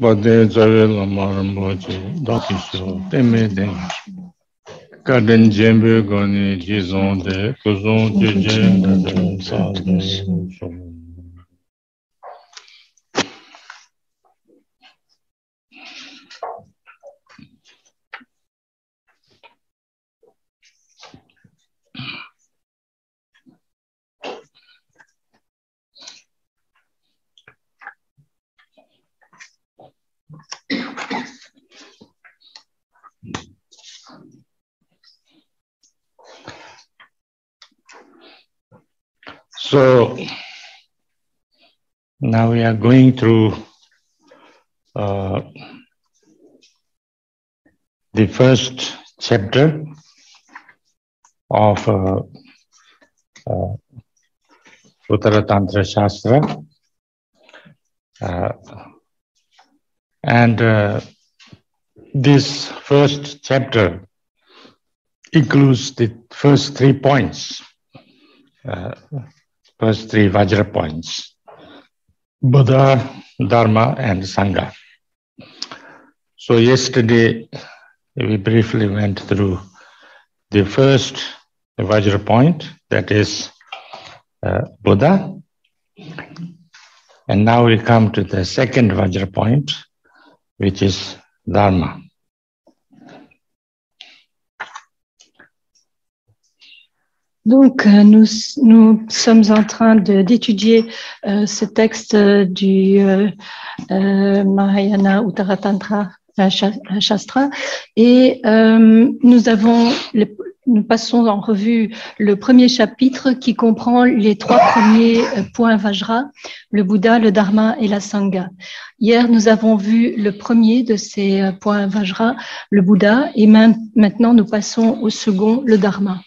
Bode Jave Lama Rinpoché, Dokisho, Teme Den, Kaden Jembe Goni, Jizon De, Kuzon Jeje, Nade, Sade, Shom. So now we are going through the first chapter of Uttara Tantra Shastra, and this first chapter includes the first 3 points, first 3 Vajra points: Buddha, Dharma, and Sangha. So yesterday we briefly went through the first Vajra point, that is Buddha, and now we come to the second Vajra point, which is Dharma. Donc, nous sommes en train d'étudier ce texte du Mahayana Uttara Tantra Shastra et nous passons en revue le premier chapitre qui comprend les 3 premiers points Vajra, le Bouddha, le Dharma et la Sangha. Hier, nous avons vu le premier de ces points Vajra, le Bouddha, et maintenant nous passons au second, le Dharma.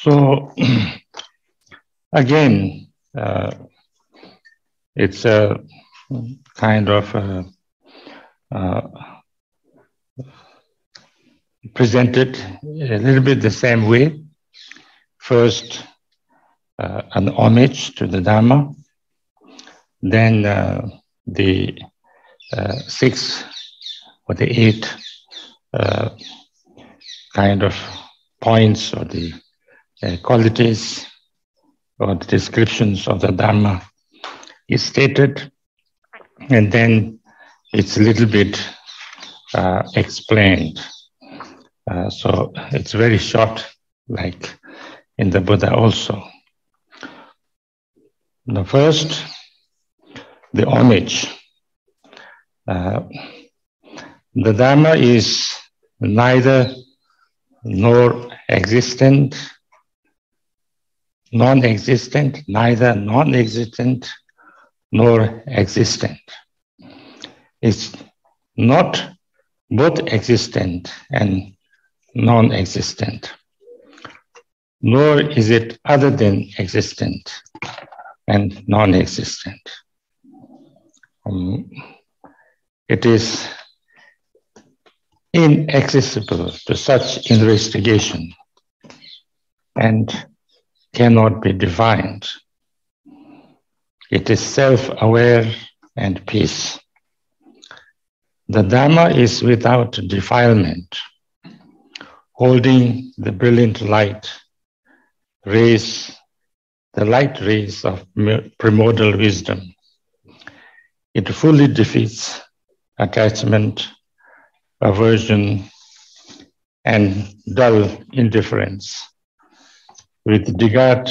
So, again, it's a kind of presented a little bit the same way. First, an homage to the Dharma, then the 6 or the 8 kind of points or the qualities or the descriptions of the Dharma is stated, and then it's a little bit explained. So it's very short, like in the Buddha also. The first, the homage. The Dharma is neither nor existent, non-existent, neither non-existent nor existent. It's not both existent and non-existent, nor is it other than existent and non-existent. It is inaccessible to such investigation and cannot be defined. It is self-aware and peace. The Dharma is without defilement, holding the brilliant light rays, the light rays of primordial wisdom. It fully defeats attachment, aversion, and dull indifference with regard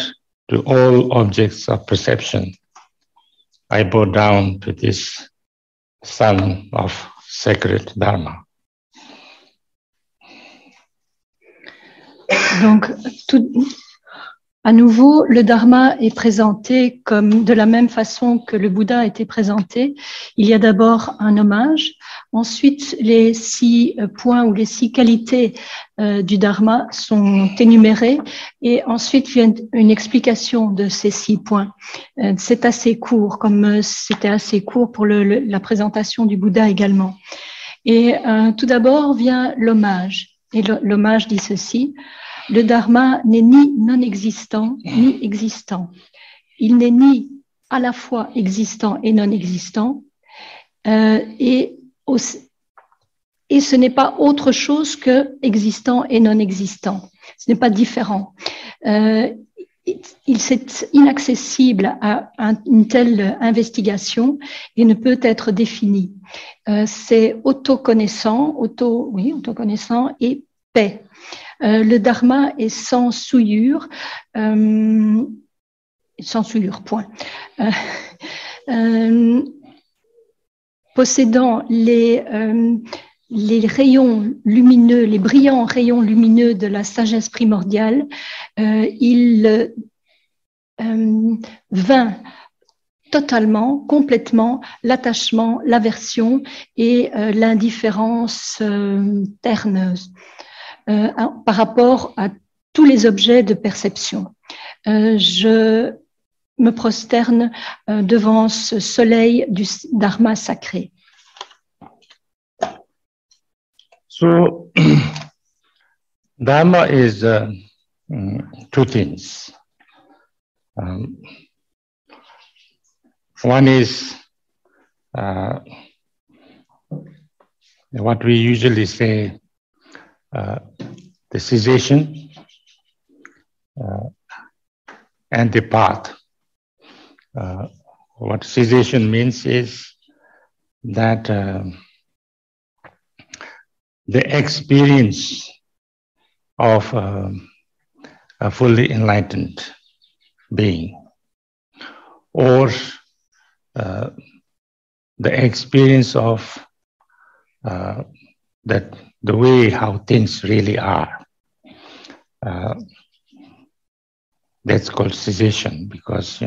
to all objects of perception. I bow down to this son of sacred Dharma. Donc, à nouveau, le Dharma est présenté comme de la même façon que le Bouddha a été présenté. Il y a d'abord un hommage, ensuite les 6 points ou les 6 qualités du Dharma sont énumérées et ensuite vient une explication de ces 6 points. C'est assez court, comme c'était assez court pour la présentation du Bouddha également. Et tout d'abord vient l'hommage. Et l'hommage dit ceci: le dharma n'est ni non-existant ni existant. Il n'est ni à la fois existant et non-existant, et ce n'est pas autre chose que existant et non-existant. Ce n'est pas différent. C'est inaccessible à une telle investigation et ne peut être défini. C'est autoconnaissant et paix. Le dharma est sans souillure, point. Possédant les rayons lumineux, les brillants rayons lumineux de la sagesse primordiale, il vainc totalement, complètement l'attachement, l'aversion et l'indifférence terne par rapport à tous les objets de perception. Je me prosterne devant ce soleil du dharma sacré. So, Dharma is two things. One is what we usually say, the cessation and the path. What cessation means is that the experience of a fully enlightened being, or the experience of that the way how things really are. That's called cessation, because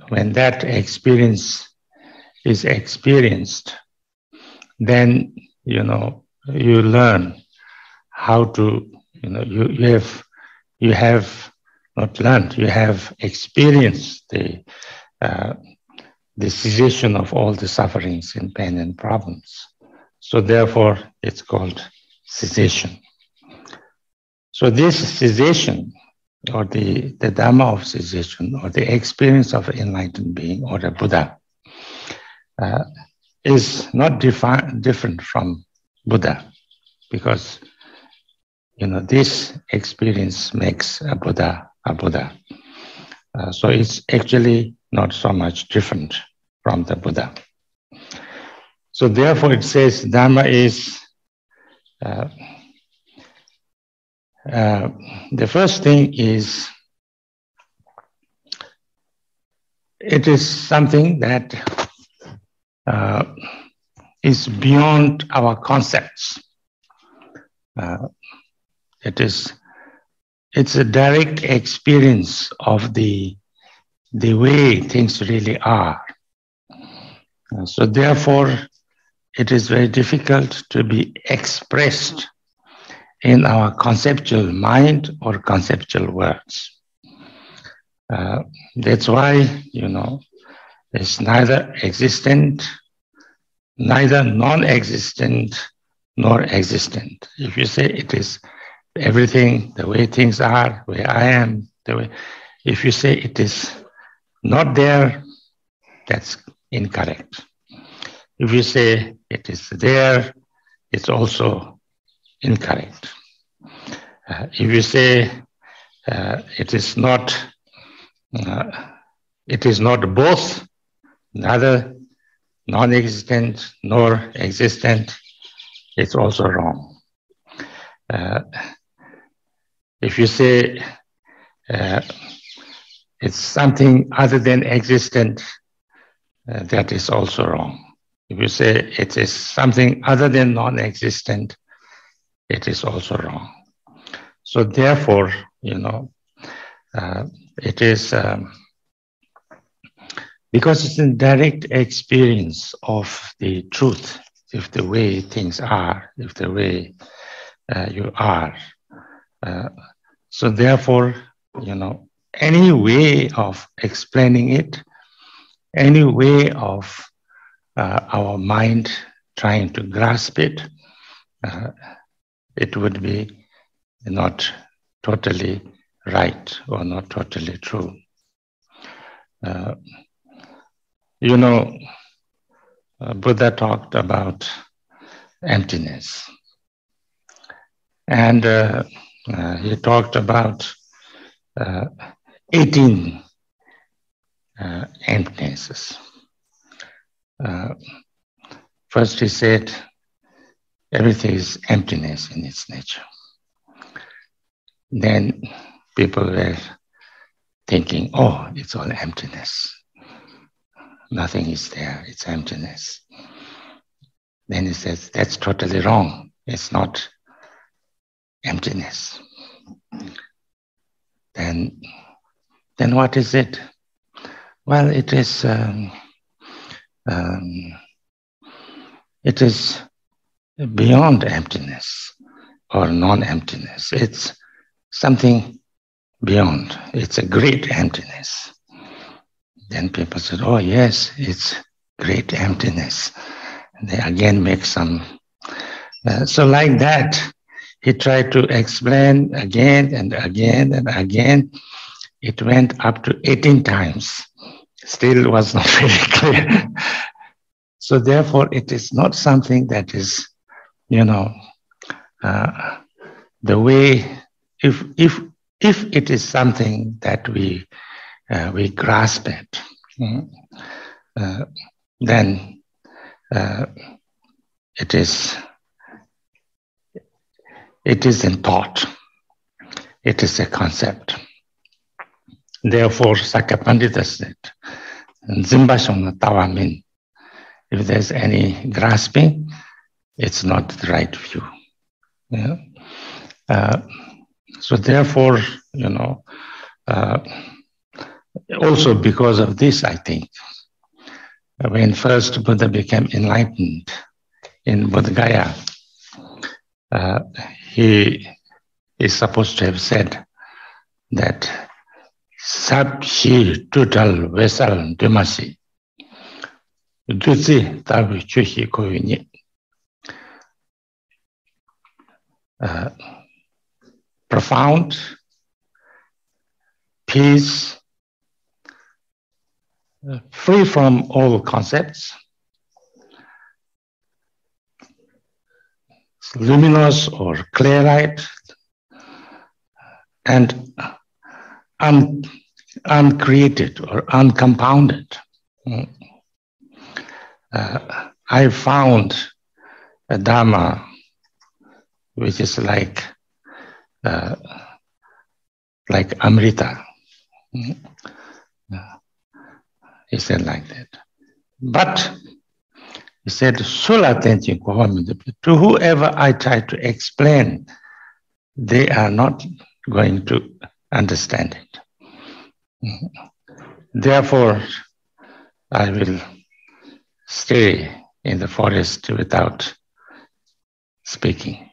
when that experience is experienced, then you learn how to you have not learned, you have experienced the cessation of all the sufferings and pain and problems. So therefore it's called cessation. So this cessation, or the Dhamma of cessation, or the experience of an enlightened being or a Buddha, is not different from Buddha, because this experience makes a Buddha a Buddha. So it's actually not so much different from the Buddha. So therefore it says Dhamma is the first thing is it is something that is beyond our concepts. It's a direct experience of the way things really are. So therefore, it is very difficult to be expressed in our conceptual mind or conceptual words. That's why, it's neither existent, neither non-existent, nor existent. If you say it is everything, the way things are, where I am, if you say it is not there, that's incorrect. If you say it is there, it's also incorrect. If you say it is not both, neither non-existent nor existent, it's also wrong. If you say it's something other than existent, that is also wrong. If you say it is something other than non-existent, it is also wrong. So therefore, it is because it's a direct experience of the truth, if the way things are, if the way you are. So therefore, any way of explaining it, any way of our mind trying to grasp it, it would be not totally right or not totally true. Buddha talked about emptiness. And he talked about 18 emptinesses. First he said, everything is emptiness in its nature. Then people were thinking, oh, it's all emptiness. Nothing is there, it's emptiness. Then he says, that's totally wrong. It's not emptiness. Then what is it? Well, it is beyond emptiness or non-emptiness. It's something beyond. It's a great emptiness. Then people said, oh yes, it's great emptiness. And they again make some. So like that, he tried to explain again and again and again. It went up to 18 times. Still was not very clear. So therefore, it is not something that is, the way, if it is something that we grasp it, then it is in thought. It is a concept. Therefore, Sakapandita said, Zimbashona Tawamin, if there's any grasping, it's not the right view. Yeah? So therefore, also because of this, I think, when first Buddha became enlightened in Bodh Gaya, he is supposed to have said that Sab Shi Tutal Vesal Dumasi Dutsi Tabu Chuhi Koyuni. Profound peace, free from all concepts, luminous or clear-eyed, and uncreated or uncompounded. I found a Dharma which is like Amrita. He said like that. But he said, to whoever I try to explain, they are not going to understand it. Therefore, I will stay in the forest without speaking.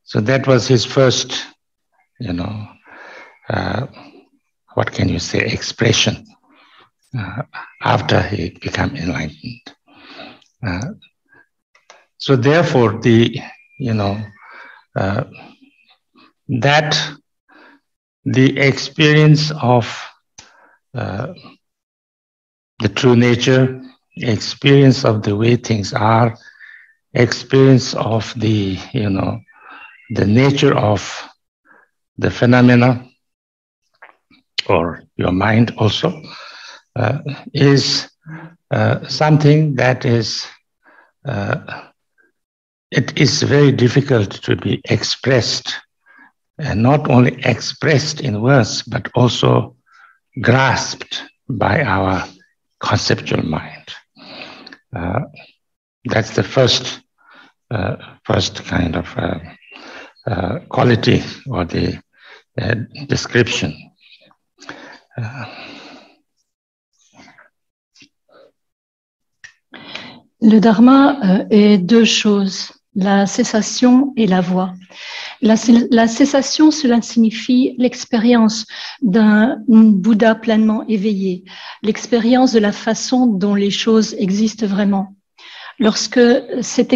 So that was his first, what can you say, expression after he became enlightened. So therefore, that the experience of the true nature, experience of the way things are, experience of the, the nature of the phenomena, or your mind also, is something that is, it is very difficult to be expressed, and not only expressed in words, but also grasped by our conceptual mind. That's the first kind of quality or the description. Le dharma est deux choses, la cessation et la voie. La cessation, cela signifie l'expérience d'un Bouddha pleinement éveillé, l'expérience de la façon dont les choses existent vraiment. Lorsque cette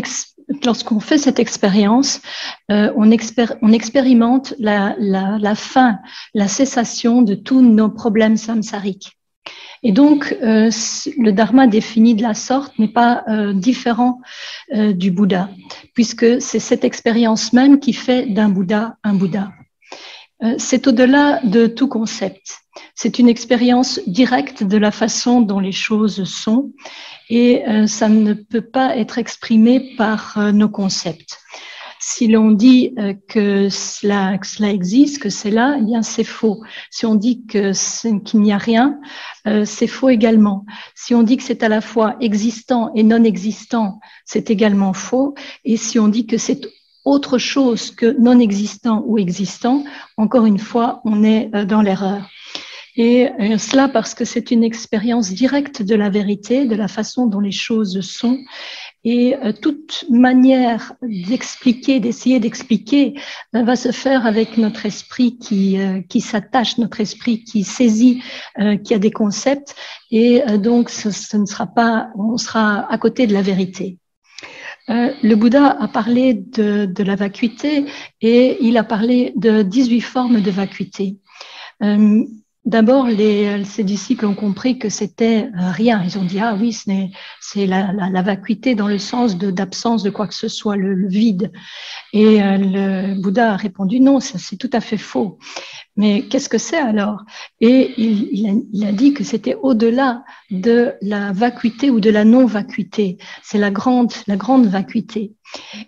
lorsqu'on fait cette expérience, on expérimente la fin, la cessation de tous nos problèmes samsariques. Et donc, le dharma défini de la sorte n'est pas différent du Bouddha, puisque c'est cette expérience même qui fait d'un Bouddha un Bouddha. C'est au-delà de tout concept. C'est une expérience directe de la façon dont les choses sont et ça ne peut pas être exprimé par nos concepts. Si l'on dit que cela existe, que c'est là, eh bien c'est faux. Si on dit qu'il n'y a rien, c'est faux également. Si on dit que c'est à la fois existant et non existant, c'est également faux. Et si on dit que c'est autre chose que non existant ou existant, encore une fois, on est dans l'erreur. Et cela parce que c'est une expérience directe de la vérité, de la façon dont les choses sont. Et toute manière d'expliquer, d'essayer d'expliquer, va se faire avec notre esprit qui s'attache, notre esprit qui saisit, qui a des concepts. Et donc, ce ne sera pas, on sera à côté de la vérité. Le Bouddha a parlé de la vacuité et il a parlé de 18 formes de vacuité. D'abord, ses disciples ont compris que c'était rien. Ils ont dit, ah oui, c'est la vacuité dans le sens d'absence de quoi que ce soit, le vide. Et le Bouddha a répondu, non, c'est tout à fait faux. Mais qu'est-ce que c'est alors? Et il a dit que c'était au-delà de la vacuité ou de la non-vacuité. C'est la grande vacuité.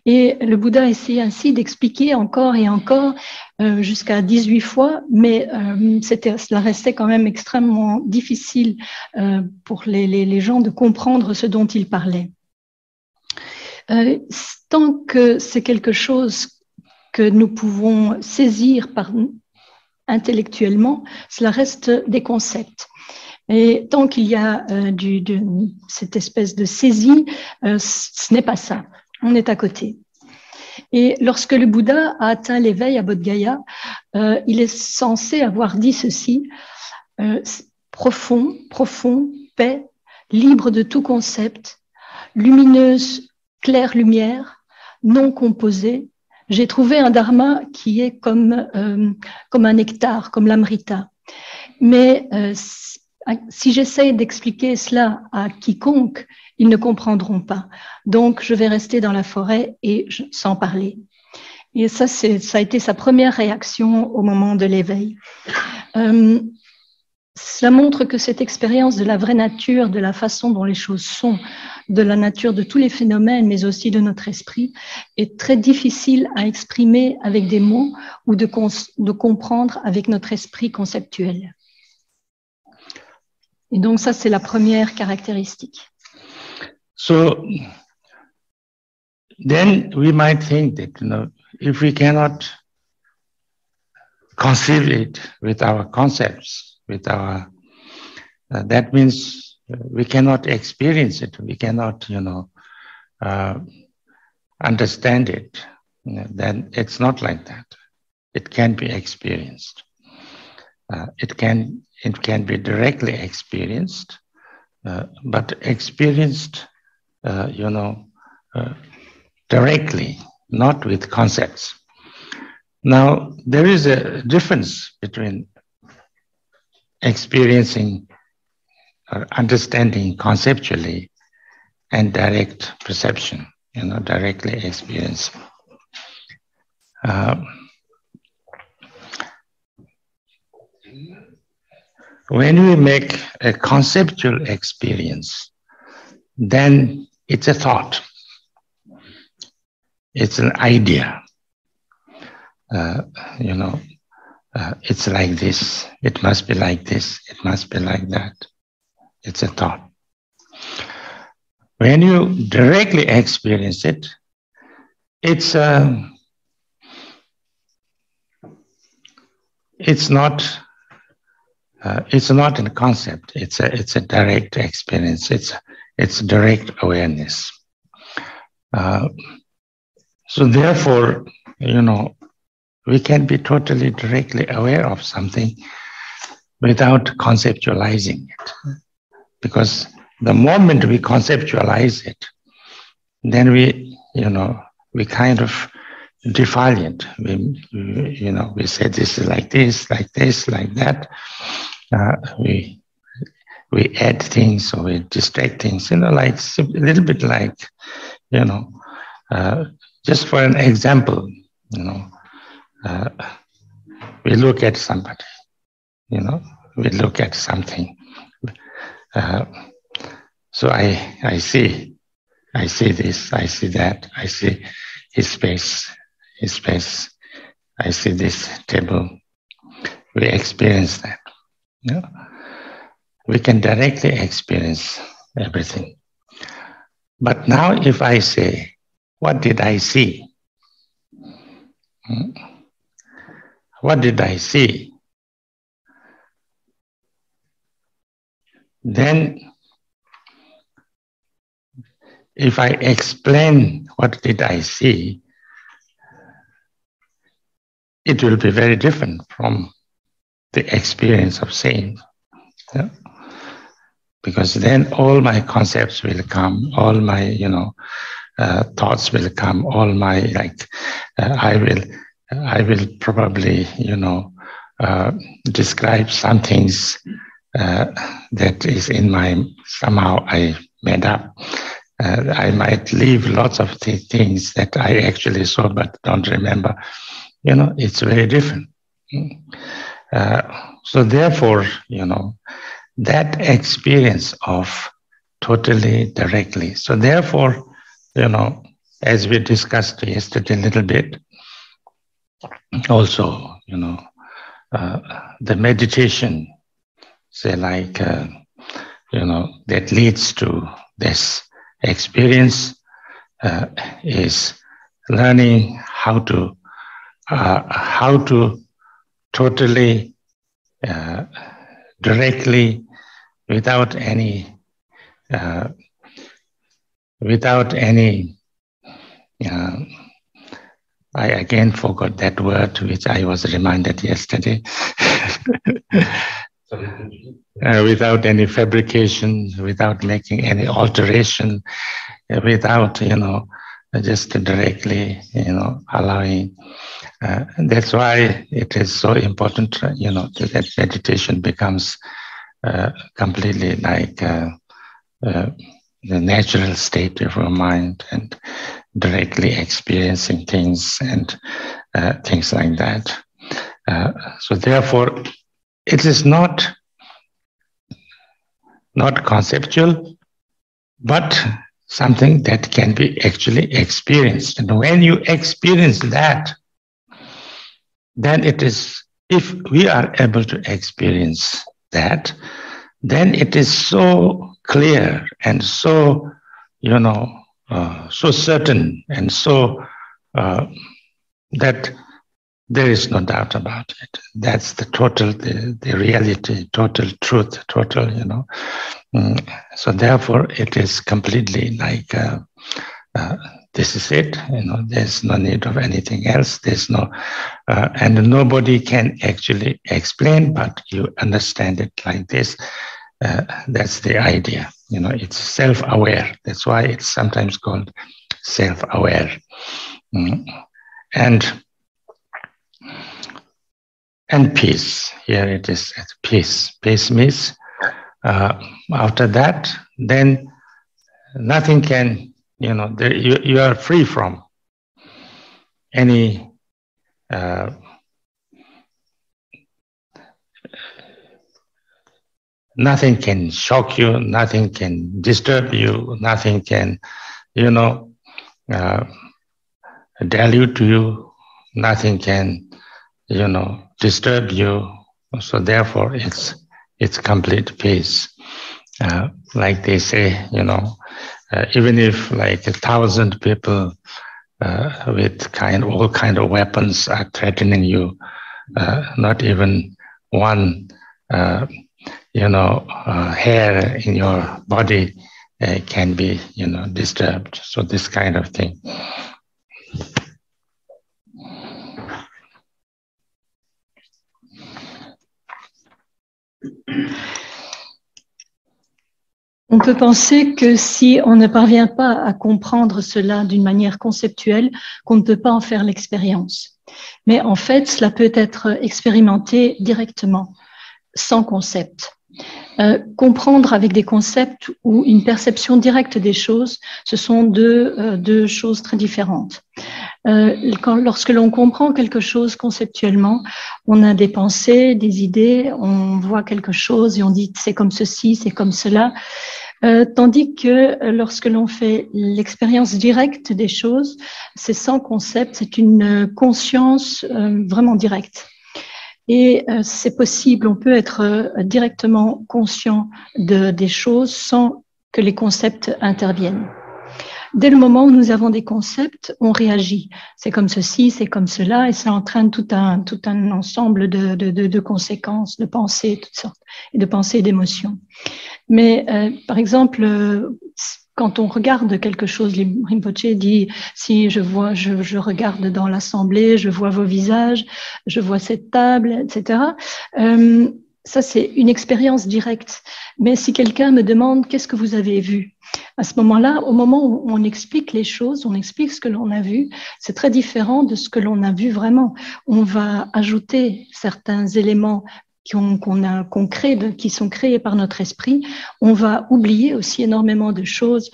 Et le Bouddha a essayé ainsi d'expliquer encore et encore jusqu'à 18 fois, mais cela restait quand même extrêmement difficile pour les gens de comprendre ce dont il parlait. Tant que c'est quelque chose que nous pouvons saisir intellectuellement, cela reste des concepts. Et tant qu'il y a cette espèce de saisie, ce n'est pas ça. On est à côté. Et lorsque le Bouddha a atteint l'éveil à Bodh Gaya, il est censé avoir dit ceci, profond, paix, libre de tout concept, lumineuse, claire lumière, non composée. J'ai trouvé un dharma qui est comme un nectar, comme l'amrita. Mais si j'essaie d'expliquer cela à quiconque, ils ne comprendront pas. Donc, je vais rester dans la forêt et sans parler. Et ça a été sa première réaction au moment de l'éveil. Cela montre que cette expérience de la vraie nature, de la façon dont les choses sont, de la nature de tous les phénomènes, mais aussi de notre esprit, est très difficile à exprimer avec des mots ou de comprendre avec notre esprit conceptuel. Et donc ça, c'est la première caractéristique. So, then we might think that, if we cannot conceive it with our concepts, with our, that means we cannot experience it, we cannot, understand it, then it's not like that. It can be experienced. It can be directly experienced, but experienced, directly, not with concepts. Now, there is a difference between experiencing or understanding conceptually and direct perception, directly experiencing. When we make a conceptual experience, then it's a thought. It's an idea. It's like this. It must be like this. It must be like that. It's a thought. When you directly experience it, it's not a concept. It's a direct experience. It's direct awareness. So therefore, we can be totally directly aware of something without conceptualizing it. Because the moment we conceptualize it, then we we kind of defile it. We say this is like this, like this, like that. We add things or we distract things, like a little bit like, just for an example, we look at somebody, we look at something. So I see this, I see that, I see his face, I see this table. We experience that. We can directly experience everything. But now if I say, what did I see? What did I see? Then if I explain what did I see, it will be very different from the experience of seeing. Because then all my concepts will come, all my, thoughts will come, all my, I will probably, describe some things that is in my, somehow I made up. I might leave lots of things that I actually saw but don't remember. It's very different. So therefore, that experience of totally directly. So therefore, as we discussed yesterday a little bit, also, the meditation, say that leads to this experience is learning how to totally, directly, without any, I again forgot that word which I was reminded yesterday. Without any fabrication, without making any alteration, without, just directly, allowing. That's why it is so important, that meditation becomes completely like the natural state of our mind and directly experiencing things and things like that. So therefore, it is not conceptual, but something that can be actually experienced. And when you experience that, then it is, if we are able to experience that, then it is so clear and so, so certain and so that there is no doubt about it. That's the total, the reality, total truth, total, So therefore, it is completely like, this is it, there's no need of anything else. There's no, and nobody can actually explain, but you understand it like this. That's the idea. It's self-aware. That's why it's sometimes called self-aware. And peace. Here it is peace. Peace means after that, then nothing can, you are free from any nothing can shock you, nothing can disturb you, nothing can, dilute you, nothing can, disturb you. So therefore, it's complete peace. Like they say, even if like 1,000 people with all kind of weapons are threatening you, not even one, hair in your body can be, disturbed. So this kind of thing. On peut penser que si on ne parvient pas à comprendre cela d'une manière conceptuelle, qu'on ne peut pas en faire l'expérience. Mais en fait, cela peut être expérimenté directement, sans concept. Comprendre avec des concepts ou une perception directe des choses, ce sont deux choses très différentes. Lorsque l'on comprend quelque chose conceptuellement, on a des pensées, des idées, on voit quelque chose et on dit c'est comme ceci, c'est comme cela. Tandis que lorsque l'on fait l'expérience directe des choses, c'est sans concept, c'est une conscience vraiment directe. Et c'est possible, on peut être directement conscient des choses sans que les concepts interviennent. Dès le moment où nous avons des concepts, on réagit. C'est comme ceci, c'est comme cela, et ça entraîne tout un ensemble de conséquences, de pensées, toutes sortes, et de pensées et d'émotions. Mais par exemple, quand on regarde quelque chose, Rinpoché dit, si je regarde dans l'assemblée, je vois vos visages, je vois cette table, etc. Ça, c'est une expérience directe. Mais si quelqu'un me demande qu'est-ce que vous avez vu, à ce moment-là, au moment où on explique les choses, on explique ce que l'on a vu, c'est très différent de ce que l'on a vu vraiment. On va ajouter certains éléments qu'on crée, qui sont créés par notre esprit. On va oublier aussi énormément de choses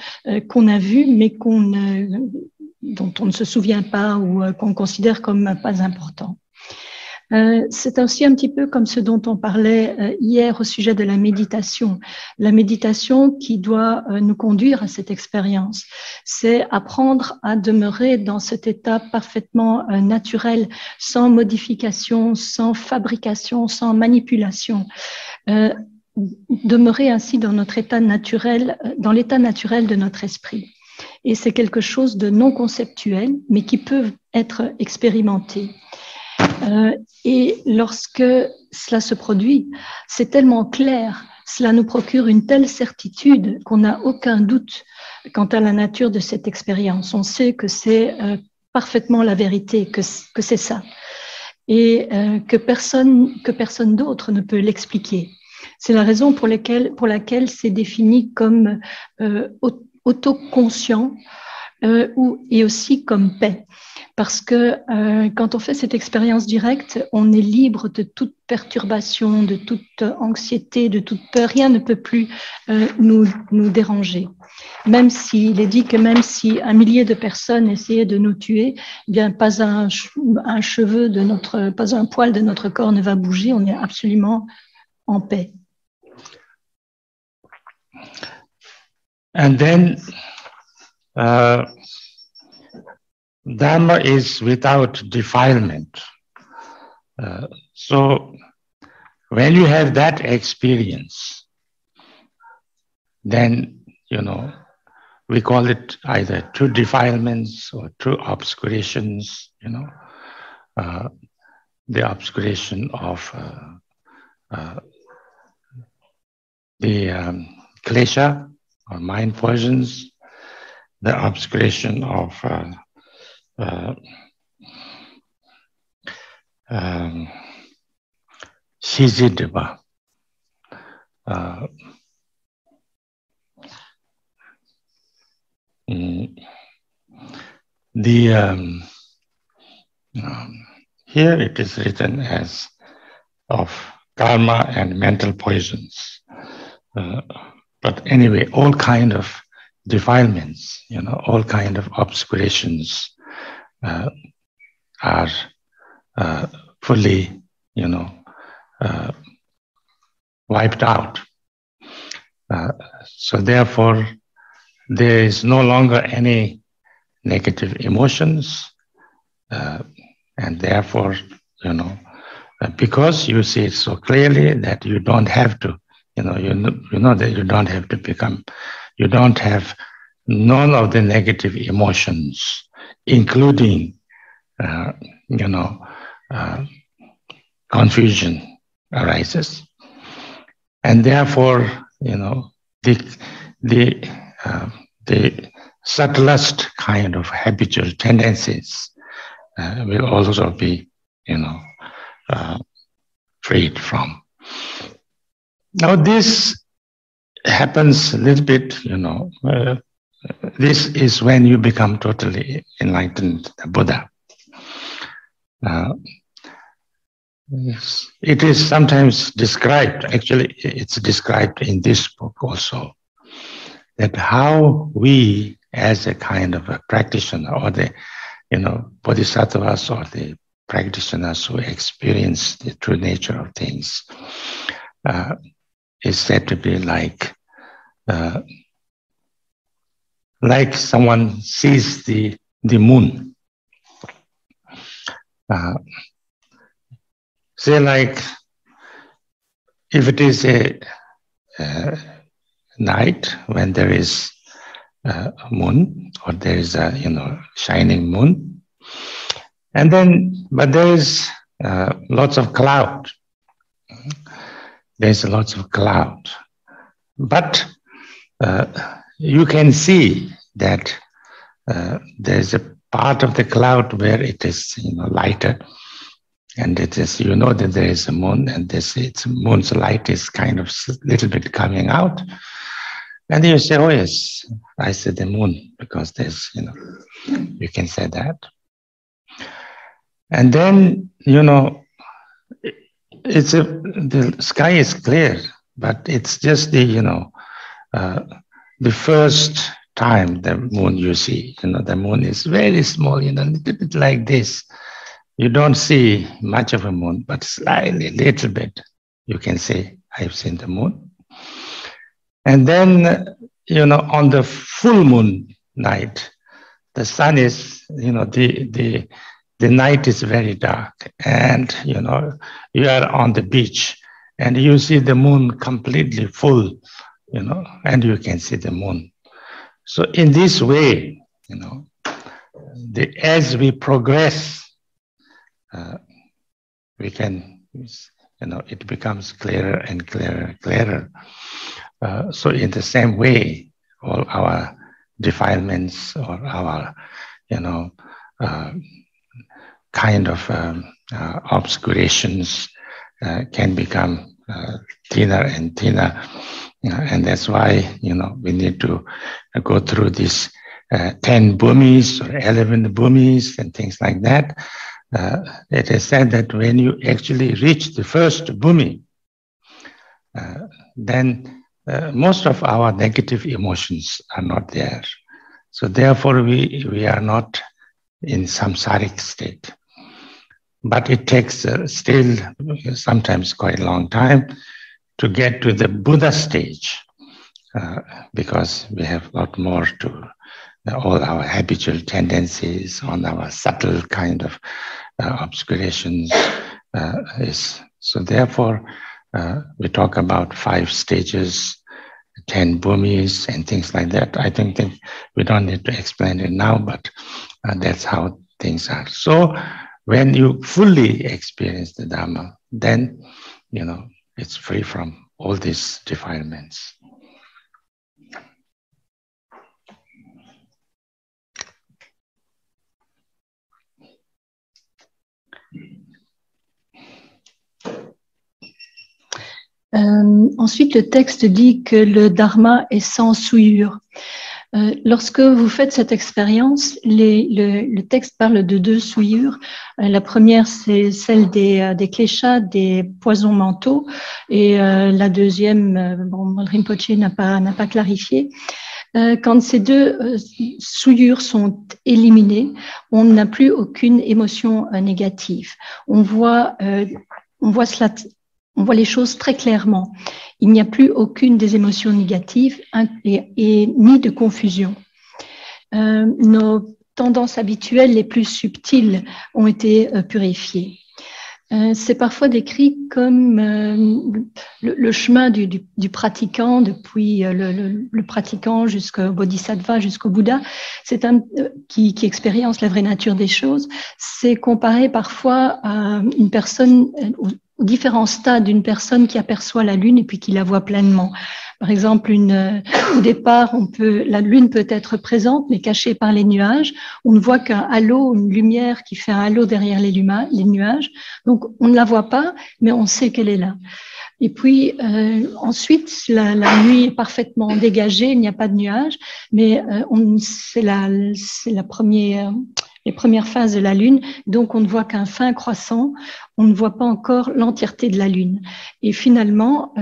qu'on a vues, mais dont on ne se souvient pas ou qu'on considère comme pas importants. C'est aussi un petit peu comme ce dont on parlait hier au sujet de la méditation. La méditation qui doit nous conduire à cette expérience, c'est apprendre à demeurer dans cet état parfaitement naturel, sans modification, sans fabrication, sans manipulation. Demeurer ainsi dans notre état naturel, dans l'état naturel de notre esprit. Et c'est quelque chose de non conceptuel, mais qui peut être expérimenté. Et lorsque cela se produit, c'est tellement clair, cela nous procure une telle certitude qu'on n'a aucun doute quant à la nature de cette expérience. On sait que c'est parfaitement la vérité, que c'est ça, et que personne d'autre ne peut l'expliquer. C'est la raison pour laquelle c'est défini comme autoconscient et aussi comme paix. Parce que quand on fait cette expérience directe, on est libre de toute perturbation, de toute anxiété, de toute peur. Rien ne peut plus nous déranger. Même s'il est dit que même si 1 millier de personnes essayaient de nous tuer, eh bien pas un cheveu pas un poil de notre corps ne va bouger. On est absolument en paix. And then Dharma is without defilement. So when you have that experience, then, we call it either true defilements or true obscurations, the obscuration of the klesha or mind poisons, the obscuration of Shizideva, here it is written as of karma and mental poisons. But anyway, all kind of defilements, all kind of obscurations are fully, wiped out. So therefore, there is no longer any negative emotions, and therefore, because you see it so clearly that you don't have to, you know that you don't have to become, you don't have none of the negative emotions, including, confusion arises. And therefore, the subtlest kind of habitual tendencies will also be, freed from. Now this happens a little bit, this is when you become totally enlightened Buddha. It is sometimes described, actually it's described in this book also, that how we as a kind of a practitioner or the, bodhisattvas or the practitioners who experience the true nature of things is said to be like someone sees the moon. Say like if it is a night when there is a moon or there is a shining moon, and then but there is lots of cloud. There's lots of cloud, but you can see that there's a part of the cloud where it is lighter, and it is that there is a moon, and its moon's light is kind of a little bit coming out, and you say, oh yes, I see the moon, because there's you can say that, and then the sky is clear, but it's just the first time the moon you see, the moon is very small, a little bit like this. You don't see much of a moon, but slightly, little bit, you can say, I've seen the moon. And then, on the full moon night, the sun is, the night is very dark, and, you are on the beach and you see the moon completely full, and you can see the moon. So in this way, as we progress, we can, it becomes clearer and clearer, clearer. So in the same way, all our defilements or our, kind of obscurations can become thinner and thinner. And that's why, we need to go through these 10 bhumis or 11 bhumis and things like that. It is said that when you actually reach the first bhumi, then most of our negative emotions are not there. So therefore, we are not in samsaric state. But it takes still sometimes quite a long time to get to the Buddha stage, because we have a lot more to all our habitual tendencies, on our subtle kind of obscurations. So therefore, we talk about 5 stages, 10 bhumis and things like that. I think that we don't need to explain it now, but that's how things are. So when you fully experience the Dhamma, then, it's free from all these defilements. Ensuite, le texte dit que le dharma est sans souillure. Lorsque vous faites cette expérience, le texte parle de 2 souillures. La première, c'est celle des kleshas, des poisons mentaux, et la deuxième, Rinpoché n'a pas clarifié. Quand ces 2 souillures sont éliminées, on n'a plus aucune émotion négative. On voit les choses très clairement. Il n'y a plus aucune des émotions négatives et ni de confusion. Nos tendances habituelles les plus subtiles ont été purifiées. C'est parfois décrit comme le chemin du pratiquant, depuis le pratiquant jusqu'au bodhisattva, jusqu'au Bouddha. C'est qui expérience la vraie nature des choses. C'est comparé parfois à une personne différents stades d'une personne qui aperçoit la Lune et puis qui la voit pleinement. Par exemple, au départ, la Lune peut être présente, mais cachée par les nuages. On ne voit qu'un halo, une lumière qui fait un halo derrière les nuages. Donc, on ne la voit pas, mais on sait qu'elle est là. Et puis, ensuite, la nuit est parfaitement dégagée, il n'y a pas de nuages, mais c'est les premières phases de la Lune, donc on ne voit qu'un fin croissant, on ne voit pas encore l'entièreté de la Lune. Et finalement,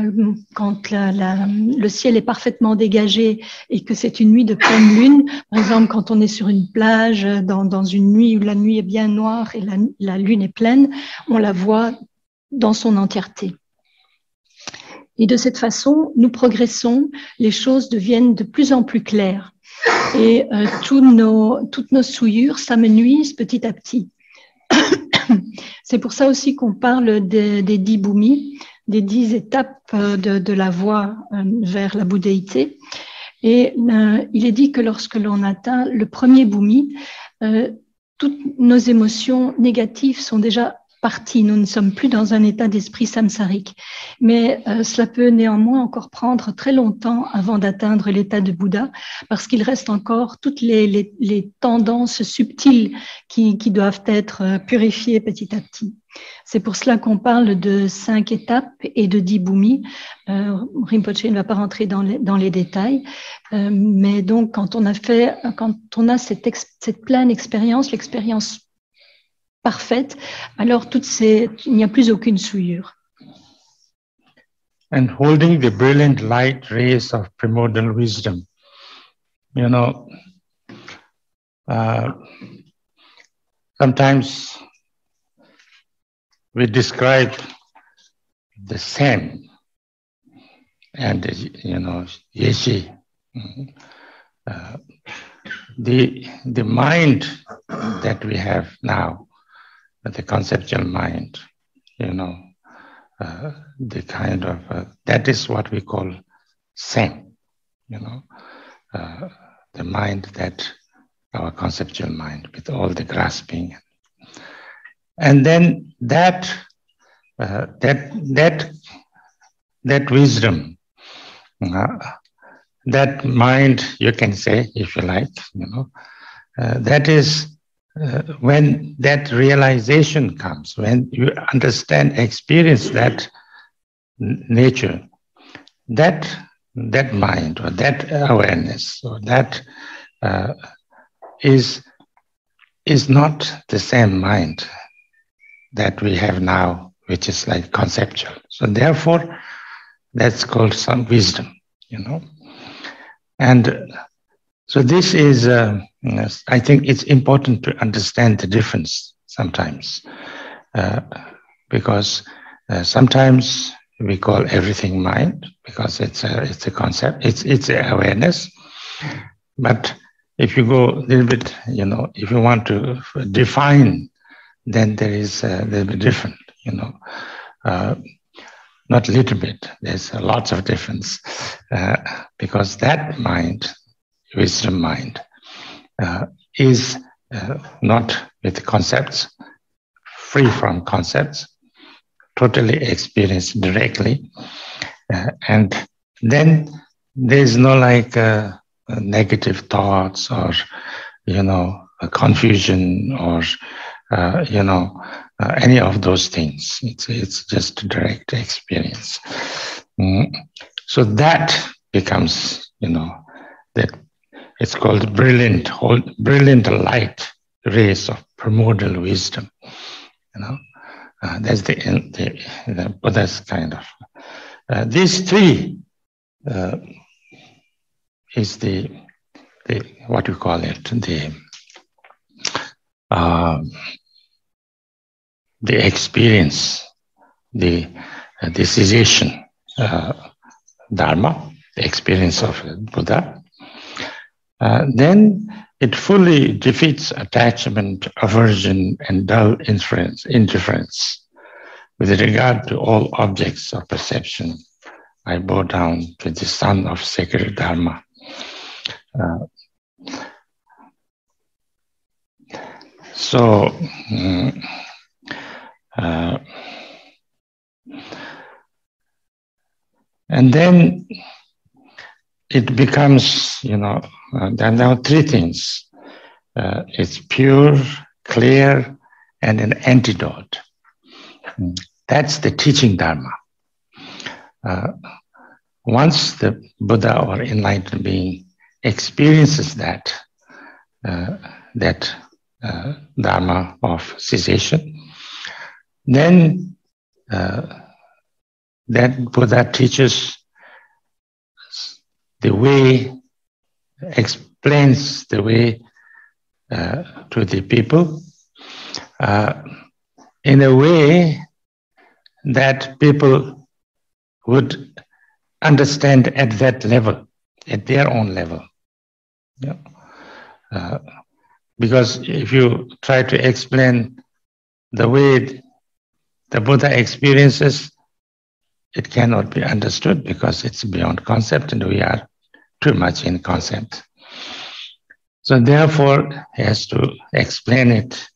quand le ciel est parfaitement dégagé et que c'est une nuit de pleine lune, par exemple quand on est sur une plage, dans une nuit où la nuit est bien noire et la Lune est pleine, on la voit dans son entièreté. Et de cette façon, nous progressons, les choses deviennent de plus en plus claires. Et toutes nos souillures s'amenuisent petit à petit. C'est pour ça aussi qu'on parle des 10 bhūmis, des 10 étapes de la voie vers la bouddhéité. Et il est dit que lorsque l'on atteint le premier bhūmi, toutes nos émotions négatives sont déjà parties. Nous ne sommes plus dans un état d'esprit samsarique. Mais cela peut néanmoins encore prendre très longtemps avant d'atteindre l'état de Bouddha, parce qu'il reste encore toutes les tendances subtiles qui doivent être purifiées petit à petit. C'est pour cela qu'on parle de 5 étapes et de 10 bhūmis. Rinpoché ne va pas rentrer dans les détails, mais donc quand on a cette pleine expérience, l'expérience parfaite, alors il n'y a plus aucune souillure. And holding the brilliant light rays of primordial wisdom, sometimes we describe the same, and yeshi, the mind that we have now, the conceptual mind, the kind of that is what we call same, the mind that our conceptual mind with all the grasping, and then that wisdom, that mind, you can say, if you like, that is when that realization comes, when you understand, experience that nature, that mind or that awareness or that is not the same mind that we have now, which is like conceptual. So therefore, that's called some wisdom, And so this is, I think it's important to understand the difference sometimes, because sometimes we call everything mind because it's a concept, it's awareness. But if you go a little bit, if you want to define, then there is a little bit different, not a little bit, there's lots of difference, because that mind, wisdom mind, is not with concepts, free from concepts, totally experienced directly, and then there's no like negative thoughts or a confusion or any of those things. It's just direct experience. So that becomes that it's called brilliant light rays of primordial wisdom. That's the Buddha's kind of. These three is the what you call it, the experience, the cessation dharma, the experience of Buddha. Then it fully defeats attachment, aversion, and dull indifference. With regard to all objects of perception, I bow down to the Son of Sacred Dharma. So And then it becomes, there are now three things. It's pure, clear, and an antidote. That's the teaching Dharma. Once the Buddha or enlightened being experiences that Dharma of cessation, then that Buddha teaches the way, explains the way to the people in a way that people would understand at that level, at their own level. Yeah. Because if you try to explain the way the Buddha experiences, it cannot be understood because it's beyond concept and we are too much in concept. So therefore, he has to explain it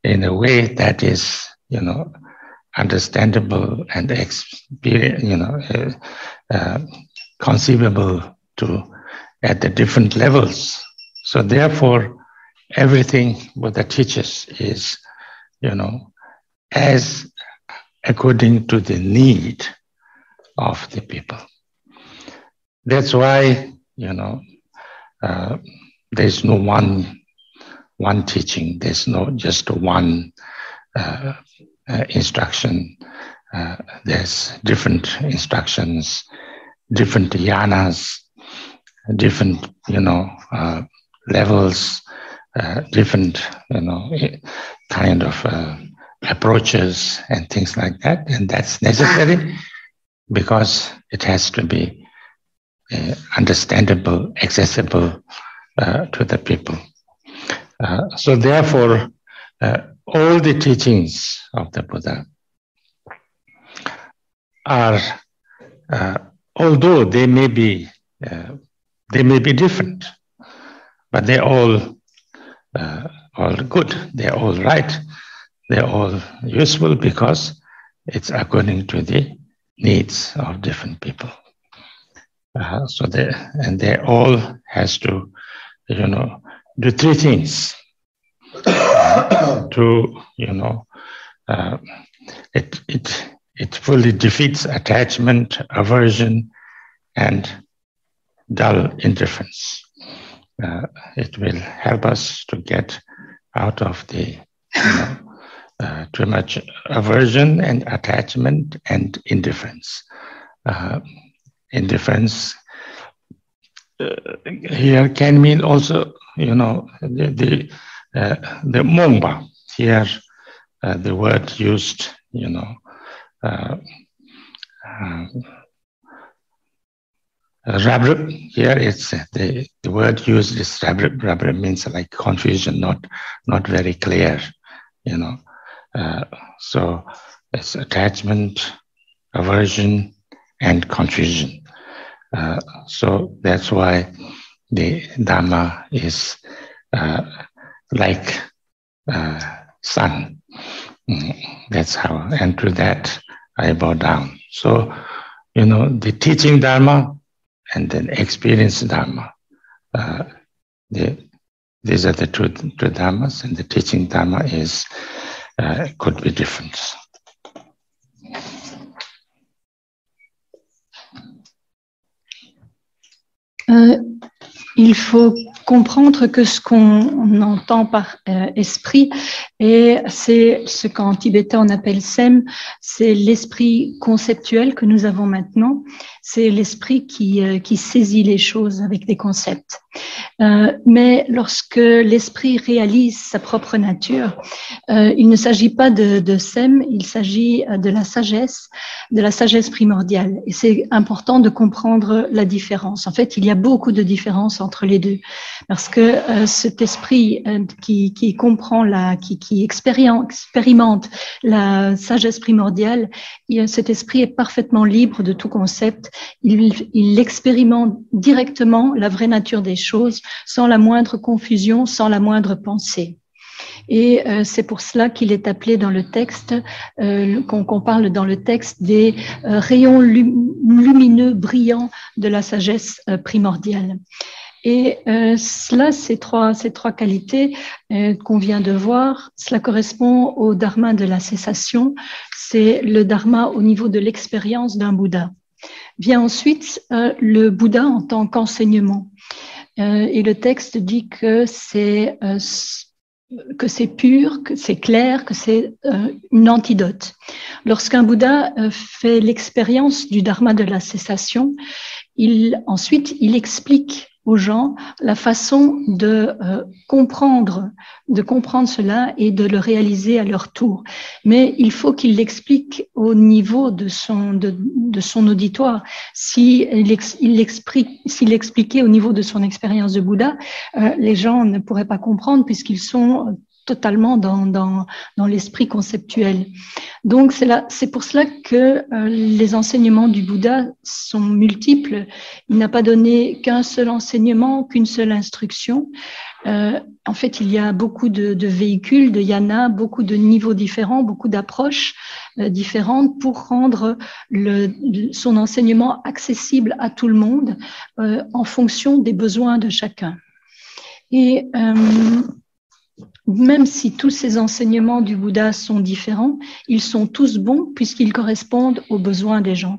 in a way that is, understandable and conceivable at the different levels. So therefore, everything Buddha teaches is, as according to the need of the people. That's why, there's no one teaching. There's no just one instruction. There's different instructions, different yanas, different, levels, different, kind of approaches and things like that. And that's necessary because it has to be understandable, accessible to the people. So therefore, all the teachings of the Buddha are, although they may be different, but they're all good. They're all right. They're all useful because it's according to the needs of different people. So they all has to, do three things to, it fully defeats attachment, aversion, and dull indifference. It will help us to get out of the too much aversion and attachment and indifference. Indifference here can mean also, the mongba. Here, the word used, rabrib. Here, it's the word used is rabrib. Rabrib means like confusion, not very clear, So it's attachment, aversion, and confusion. So that's why the Dhamma is like sun. That's how, and to that I bow down. So, the teaching Dharma and then experience Dharma. These are the two Dhammas, and the teaching Dharma is could be different. Il faut comprendre que ce qu'on entend par esprit, et c'est ce qu'en tibétain on appelle sem, c'est l'esprit conceptuel que nous avons maintenant, c'est l'esprit qui saisit les choses avec des concepts. Mais lorsque l'esprit réalise sa propre nature, il ne s'agit pas de sem, il s'agit de la sagesse primordiale. Et c'est important de comprendre la différence. En fait, il y a beaucoup de différences entre les deux, parce que cet esprit qui comprend qui expérimente la sagesse primordiale, cet esprit est parfaitement libre de tout concept. Il expérimente directement la vraie nature des choses, sans la moindre confusion, sans la moindre pensée. Et c'est pour cela qu'il est appelé dans le texte, qu'on parle dans le texte des rayons lumineux brillants de la sagesse primordiale. Et cela, ces trois qualités qu'on vient de voir, cela correspond au dharma de la cessation. C'est le dharma au niveau de l'expérience d'un Bouddha. Vient ensuite le Bouddha en tant qu'enseignement. Et le texte dit que c'est pur, que c'est clair, que c'est une antidote. Lorsqu'un Bouddha fait l'expérience du dharma de la cessation, ensuite il explique aux gens la façon de comprendre cela et de le réaliser à leur tour. Mais il faut qu'il l'explique au niveau de son auditoire. S'il l'expliquait au niveau de son expérience de Bouddha, les gens ne pourraient pas comprendre puisqu'ils sont totalement dans l'esprit conceptuel. Donc, c'est pour cela que les enseignements du Bouddha sont multiples. Il n'a pas donné qu'un seul enseignement, qu'une seule instruction. En fait, il y a beaucoup de véhicules, de yanas, beaucoup de niveaux différents, beaucoup d'approches différentes pour rendre son enseignement accessible à tout le monde en fonction des besoins de chacun. Et même si tous ces enseignements du Bouddha sont différents, ils sont tous bons puisqu'ils correspondent aux besoins des gens.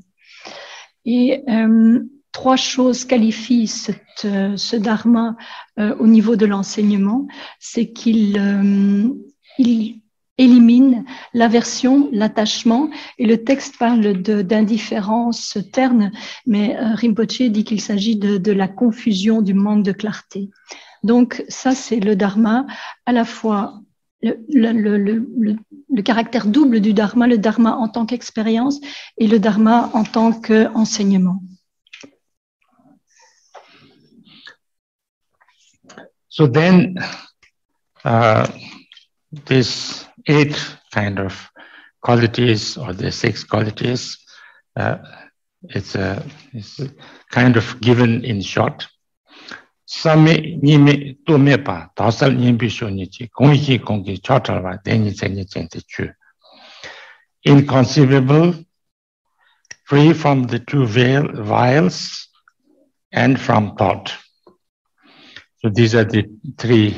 Et trois choses qualifient ce dharma au niveau de l'enseignement, c'est qu'il élimine l'aversion, l'attachement, et le texte parle d'indifférence terne, mais Rinpoché dit qu'il s'agit de la confusion, du manque de clarté. Donc ça, c'est le dharma, à la fois le caractère double du dharma, le dharma en tant qu'expérience et le dharma en tant qu'enseignement. So then, this 8 kind of qualities, or the 6 qualities, it's kind of given in short. Same nime to mepa, tasal nimbisho nichi, kongi kongi chotalwa, deni zeni zenti chu. Inconceivable, free from the 2 vials, and from thought. So these are the 3,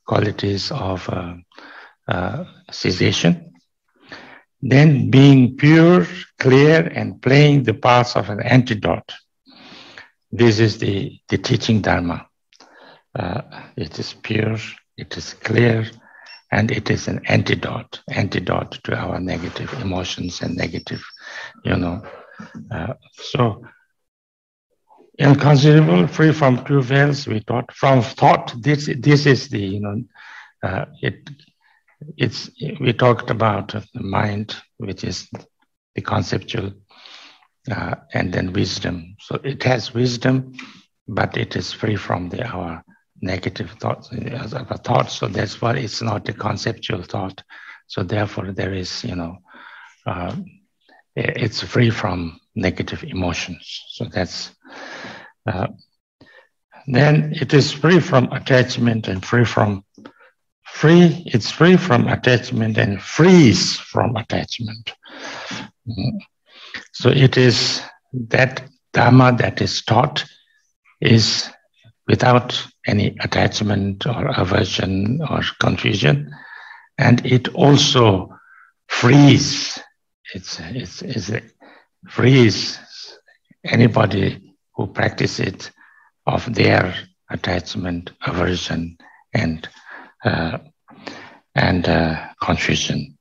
qualities of cessation. Then being pure, clear, and playing the parts of an antidote. This is the teaching Dharma. It is pure, it is clear, and it is an antidote to our negative emotions and negative, so inconceivable, free from 2 veils, we taught. From thought, this is the, we talked about the mind, which is the conceptual, and then wisdom. So it has wisdom, but it is free from our negative thoughts, So that's why it's not a conceptual thought. So therefore there is, it's free from negative emotions. So that's, then it is free from attachment and it's free from attachment and frees from attachment. So it is that Dharma that is taught is without any attachment or aversion or confusion, and it also frees. It frees anybody who practice it of their attachment, aversion, and confusion.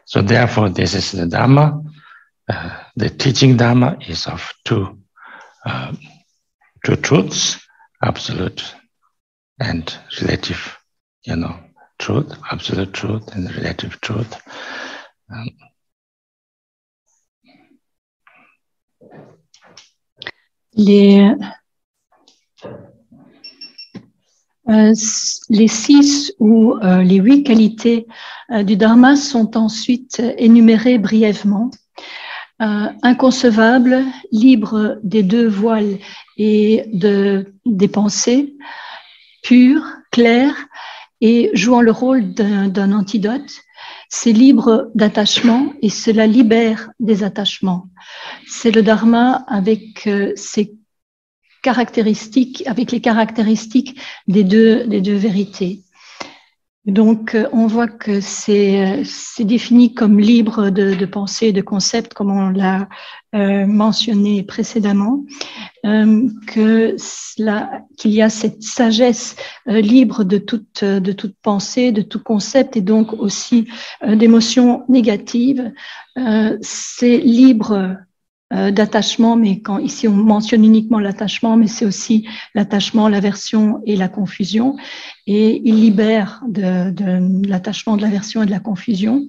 So therefore, this is the Dharma. The teaching Dharma is of two truths, absolute and relative, truth, absolute truth and relative truth. Les 6 ou les 8 qualités du Dharma sont ensuite énumérées brièvement. Inconcevable, libre des 2 voiles et des pensées, pur, clair et jouant le rôle d'un antidote. C'est libre d'attachement et cela libère des attachements. C'est le dharma avec ses caractéristiques, avec les caractéristiques des deux vérités. Donc, on voit que c'est défini comme libre de pensée, de concept, comme on l'a mentionné précédemment, qu'il y a cette sagesse libre de toute pensée, de tout concept, et donc aussi d'émotions négatives. C'est libre d'attachement, mais quand ici on mentionne uniquement l'attachement, mais c'est aussi l'attachement, l'aversion et la confusion, et il libère de l'attachement, de l'aversion et de la confusion.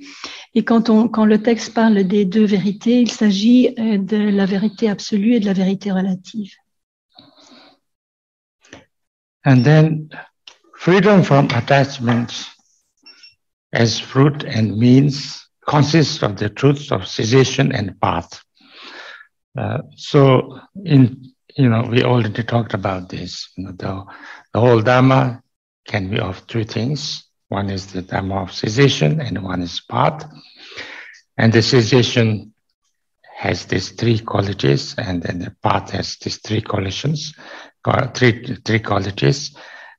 Et quand le texte parle des deux vérités, il s'agit de la vérité absolue et de la vérité relative. And then freedom from attachment as fruit and means consists of the truths of cessation and path. So, we already talked about this. The whole Dharma can be of two things. One is the Dharma of cessation, and one is path. And the cessation has these three qualities, and then the path has these three qualities,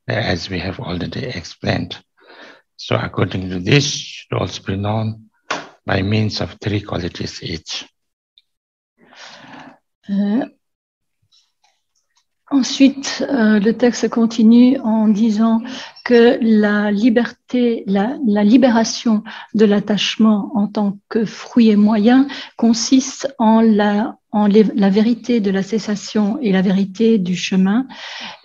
as we have already explained. So, according to this, should also be known by means of three qualities each. Ensuite, le texte continue en disant que la libération de l'attachement en tant que fruit et moyen consiste en la vérité de la cessation et la vérité du chemin,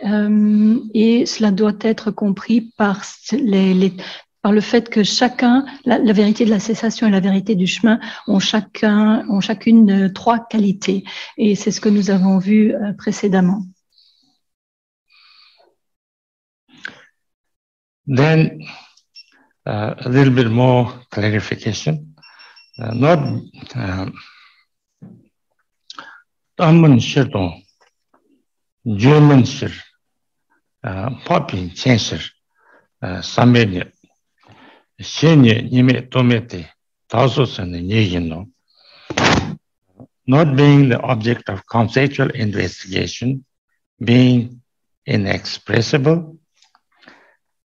et cela doit être compris par le fait que la vérité de la cessation et la vérité du chemin ont chacune trois qualités, et c'est ce que nous avons vu précédemment. Then a little bit more clarification. Not Tamman Shirton, German Shir, Poppy Chancellor, Samenia, Shenya Nime Tomete, Tausos and Nigino, not being the object of conceptual investigation, being inexpressible,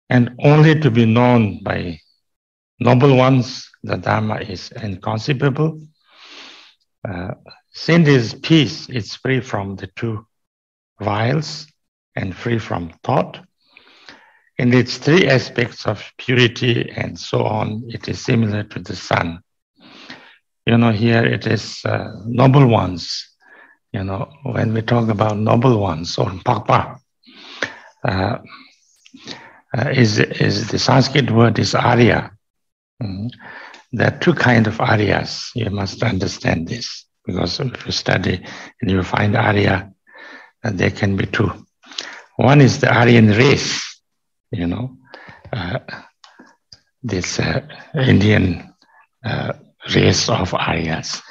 and only to be known by noble ones, the Dharma is inconceivable. Sin is peace, it's free from the two vials and free from thought. In its three aspects of purity and so on, it is similar to the sun. Here it is noble ones. When we talk about noble ones or Papa, is the Sanskrit word is Arya. There are two kinds of Aryas. You must understand this, because if you study and you find Arya, there can be two. One is the Aryan race, this Indian race of Aryas.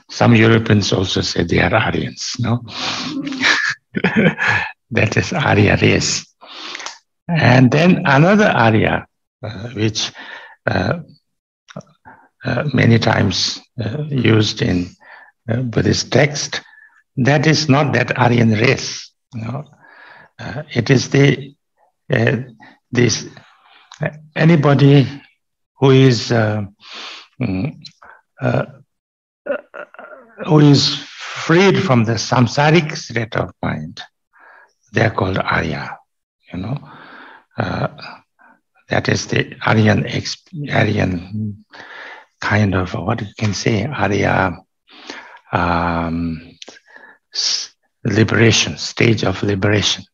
Some Europeans also say they are Aryans. No, that is Arya race. And then another Arya, which many times used in Buddhist text, that is not that Aryan race. It is anybody who is freed from the samsaric state of mind. They are called Arya. That is the Aryan kind of, what you can say, Arya liberation, stage of liberation.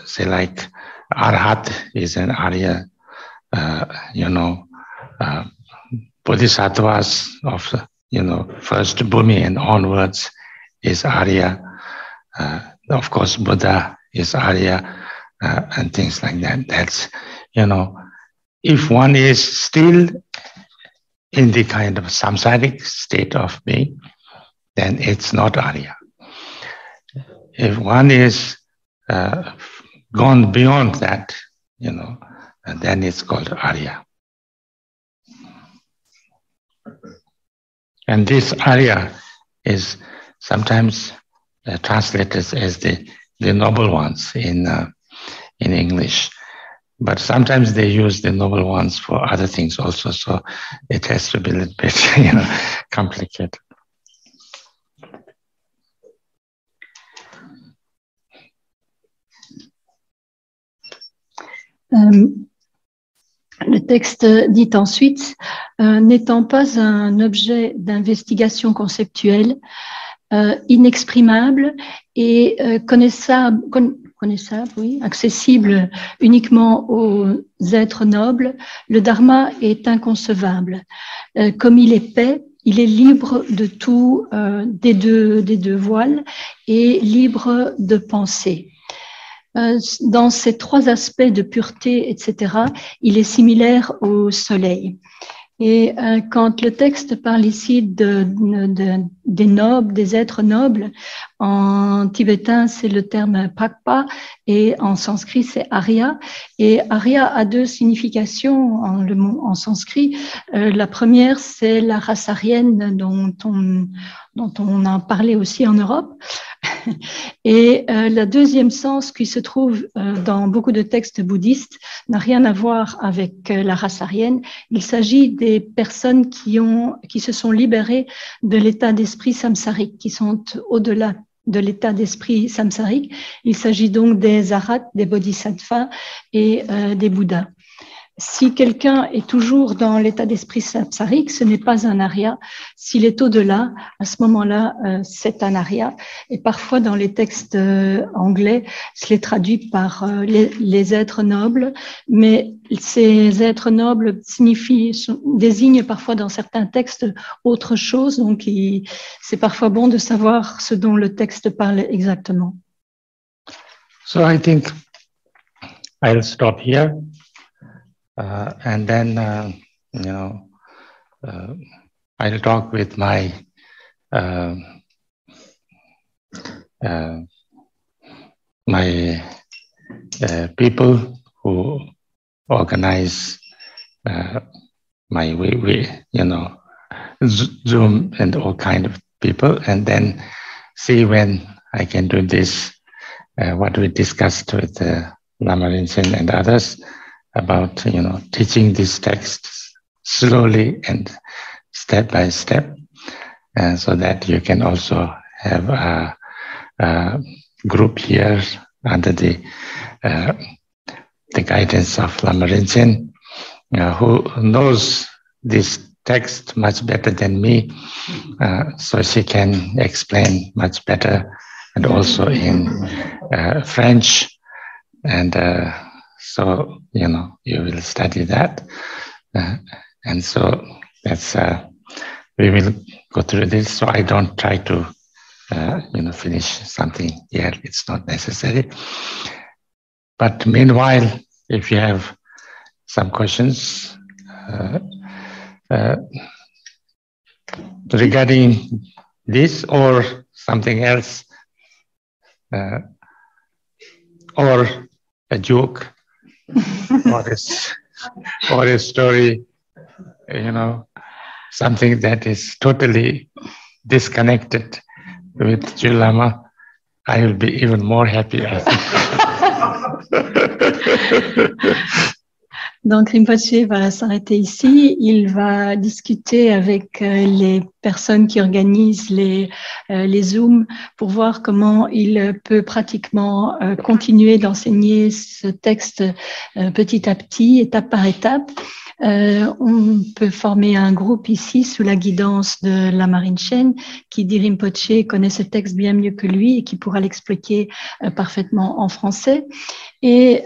Say like Arhat is an Arya, Bodhisattvas of, first Bhumi and onwards is Arya. Of course, Buddha is Arya, and things like that. That's, if one is still in the kind of samsaric state of being, then it's not Arya. If one is gone beyond that, and then it's called Arya. And this Arya is sometimes translated as the noble ones in English. But sometimes they use the noble ones for other things also, so it has to be a little bit, complicated. Le texte dit ensuite, n'étant pas un objet d'investigation conceptuelle, inexprimable et connaissable, oui, accessible uniquement aux êtres nobles, le dharma est inconcevable. Comme il est paix, il est libre de tout des deux voiles et libre de penser. Dans ces trois aspects de pureté, etc., il est similaire au soleil. Et quand le texte parle ici des nobles, des êtres nobles, en tibétain c'est le terme pakpa et en sanskrit c'est arya. Et arya a deux significations en sanskrit. La première c'est la race aryenne dont on a parlé aussi en Europe. Et le deuxième sens qui se trouve dans beaucoup de textes bouddhistes n'a rien à voir avec la race aryenne. Il s'agit des personnes qui se sont libérées de l'état d'esprit samsarique, qui sont au-delà de l'état d'esprit samsarique. Il s'agit donc des arhats, des bodhisattvas et des bouddhas. Si quelqu'un est toujours dans l'état d'esprit samsarique, ce n'est pas un arya. S'il est au-delà, à ce moment-là, c'est un arya. Et parfois, dans les textes anglais, je les traduis par les êtres nobles. Mais ces êtres nobles désignent parfois dans certains textes autre chose. Donc, c'est parfois bon de savoir ce dont le texte parle exactement. So I think I'll stop here. And then, I'll talk with my people who organize my Zoom and all kind of people, and then see when I can do this. What we discussed with Lama Rinchen and others about teaching these texts slowly and step by step, so that you can also have a group here under the guidance of Lama Rinchen, who knows this text much better than me, so she can explain much better, and also in French, and so, you will study that. And so that's, we will go through this. So I don't try to, finish something here. It's not necessary. But meanwhile, if you have some questions regarding this or something else, or a joke, or a story, something that is totally disconnected with Jiu Lama, I will be even more happy, I think. Donc Rinpoché va s'arrêter ici. Il va discuter avec les personnes qui organisent les Zooms pour voir comment il peut pratiquement continuer d'enseigner ce texte petit à petit, étape par étape. On peut former un groupe ici sous la guidance de Lama Rinchen qui dit Rinpoché connaît ce texte bien mieux que lui et qui pourra l'expliquer parfaitement en français. Et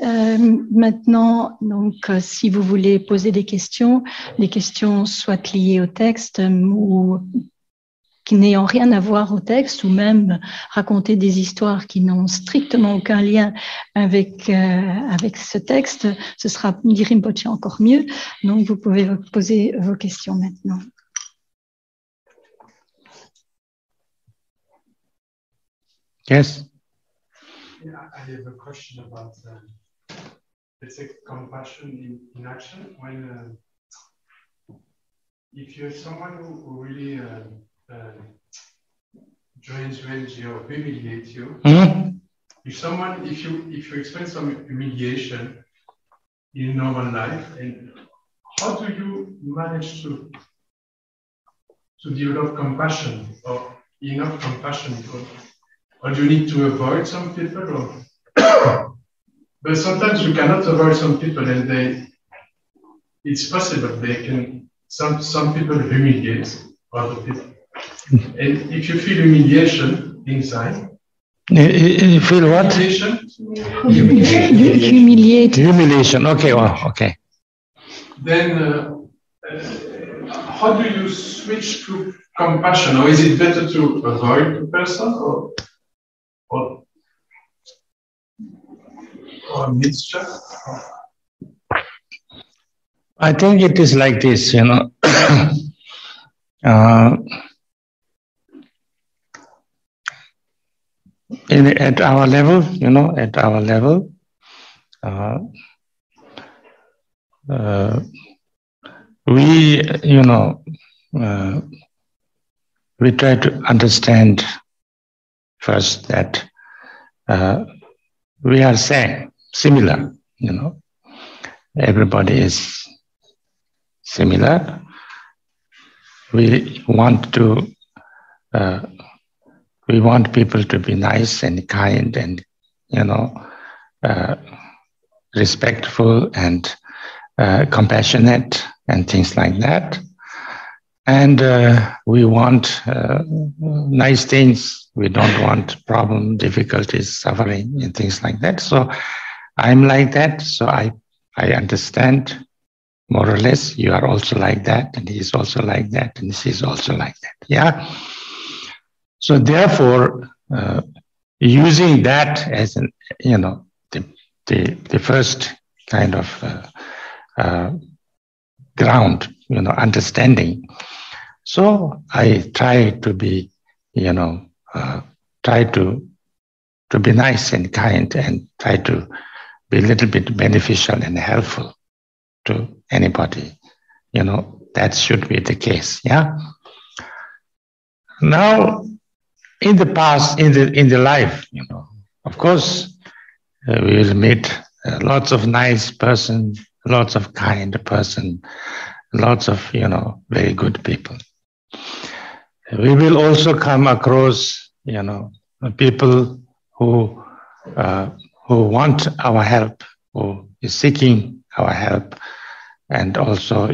maintenant, donc, si vous voulez poser des questions, les questions soit liées au texte ou qui n'ayant rien à voir au texte, ou même raconter des histoires qui n'ont strictement aucun lien avec ce texte, ce sera, dit Rinpoché, encore mieux. Donc, vous pouvez poser vos questions maintenant. Yes. Yeah, I have a question about let's say compassion in action. When if you're someone who really joins you or humiliates you, if you experience some humiliation in normal life, and how do you manage to develop compassion or enough compassion? Or do you need to avoid some people? Or but sometimes you cannot avoid some people, and it's possible they can some people humiliate other people. And if you feel humiliation inside, you feel what? Humiliation. Okay. Well, okay. Then how do you switch to compassion, or is it better to avoid the person, or mixture? I think it is like this, at our level, we try to understand first that we are similar, everybody is similar. We want people to be nice and kind and, respectful and compassionate and things like that. And we want nice things. We don't want problem, difficulties, suffering, and things like that. So I'm like that. So I understand more or less. You are also like that, and he's also like that, and she's also like that. Yeah. So therefore, using that as the first kind of ground, understanding. So I try to be, try to be nice and kind, and try to be a little bit beneficial and helpful to anybody. That should be the case. Yeah. Now, in the past, in the life, of course, we will meet lots of nice person, lots of kind person, lots of very good people. We will also come across people who want our help, who is seeking our help, and also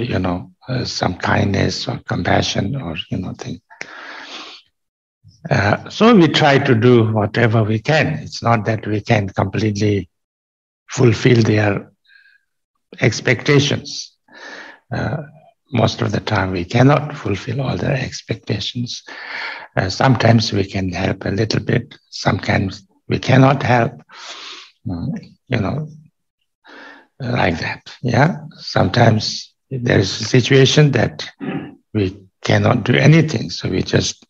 some kindness or compassion or thing. So we try to do whatever we can. It's not that we can completely fulfill their expectations. Most of the time we cannot fulfill all their expectations. Sometimes we can help a little bit. Sometimes we cannot help, like that. Yeah. Sometimes there is a situation that we cannot do anything. So we just,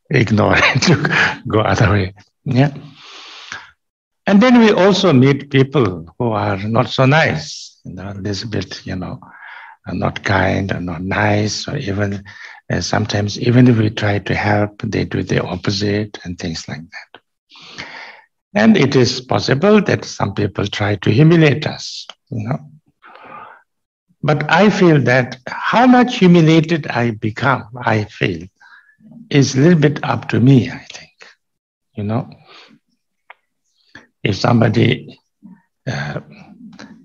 ignore it, go other way. Yeah. And then we also meet people who are not so nice, a little bit, not kind or not nice, or even sometimes even if we try to help, they do the opposite and things like that. And it is possible that some people try to humiliate us, But I feel that how much humiliated I become, I feel, is a little bit up to me, I think. If somebody,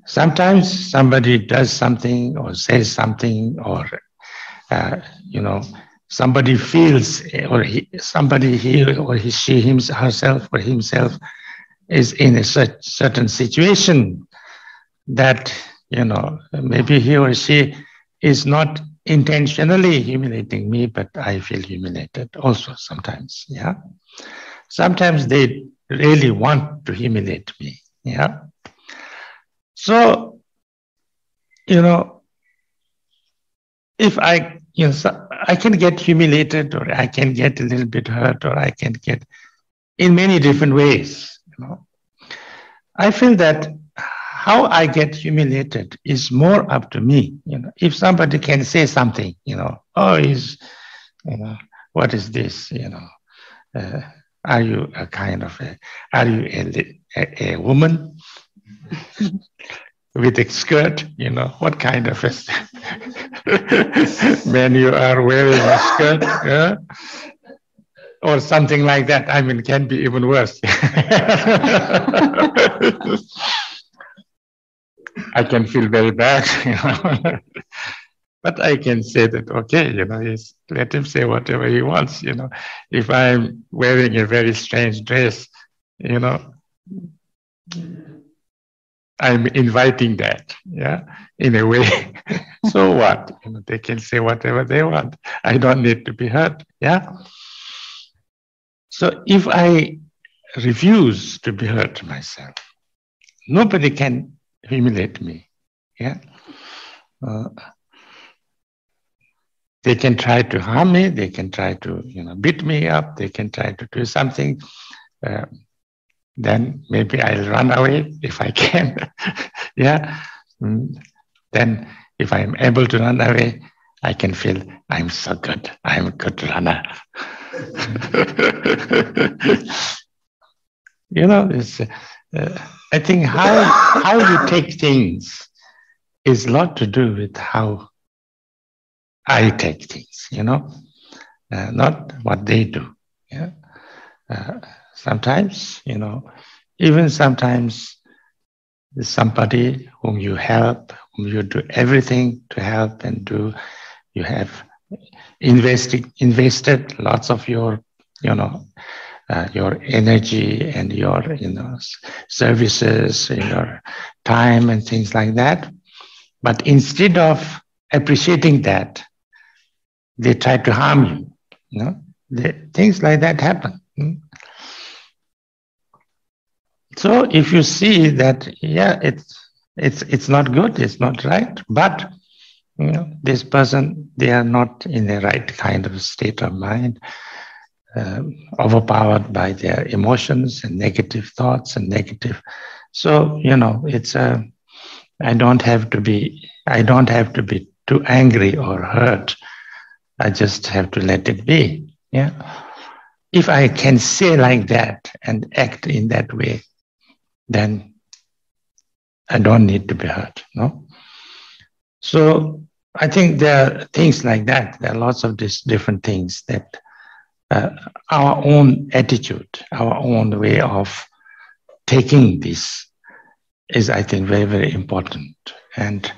sometimes somebody does something or says something, or, somebody feels, or somebody or she herself or himself is in a certain situation that, maybe he or she is not intentionally humiliating me, but I feel humiliated also sometimes. Yeah. Sometimes they really want to humiliate me. Yeah. So, if I can get humiliated, or I can get a little bit hurt, or I can get in many different ways. You know, I feel that how I get humiliated is more up to me. You know, if somebody can say something, you know, oh, he's, you know, what is this? You know, are you a kind of are you a woman with a skirt? You know, what kind of a man you are wearing a skirt? Yeah? Or something like that. I mean, can be even worse. I can feel very bad, you know. But I can say that, okay, you know, let him say whatever he wants, you know. If I'm wearing a very strange dress, you know, I'm inviting that, yeah, in a way. So what? You know, they can say whatever they want. I don't need to be hurt, yeah. So if I refuse to be hurt myself, nobody can humiliate me, yeah. They can try to harm me. They can try to, you know, beat me up. They can try to do something. Then maybe I'll run away if I can. Yeah. Then if I'm able to run away, I can feel I'm so good. I'm a good runner. You know, I think how you take things is a lot to do with how I take things, you know, not what they do. Yeah. Sometimes, you know, even sometimes somebody whom you help, whom you do everything to help and do, you have invested lots of your, you know, your energy and your, you know, services, your time and things like that. But instead of appreciating that, they try to harm you. You know, things like that happen. So if you see that, yeah, it's not good, it's not right, but you know, this person, they are not in the right kind of state of mind, overpowered by their emotions and negative thoughts and negative. So you know, it's I don't have to be too angry or hurt. I just have to let it be. Yeah. If I can say like that and act in that way, then I don't need to be hurt. No. So I think there are things like that. There are lots of these different things that our own attitude, our own way of taking this is, I think, very, very important. And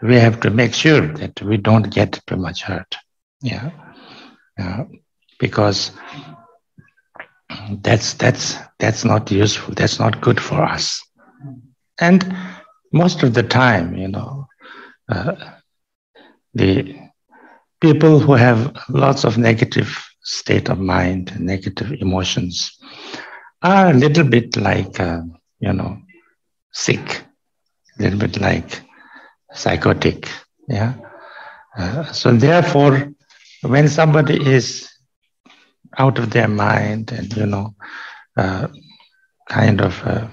we have to make sure that we don't get too much hurt. Yeah. Because that's not useful. That's not good for us. And most of the time, you know, the people who have lots of negative state of mind, negative emotions, are a little bit like, you know, sick, a little bit like psychotic. Yeah. So therefore, when somebody is out of their mind and, you know, kind of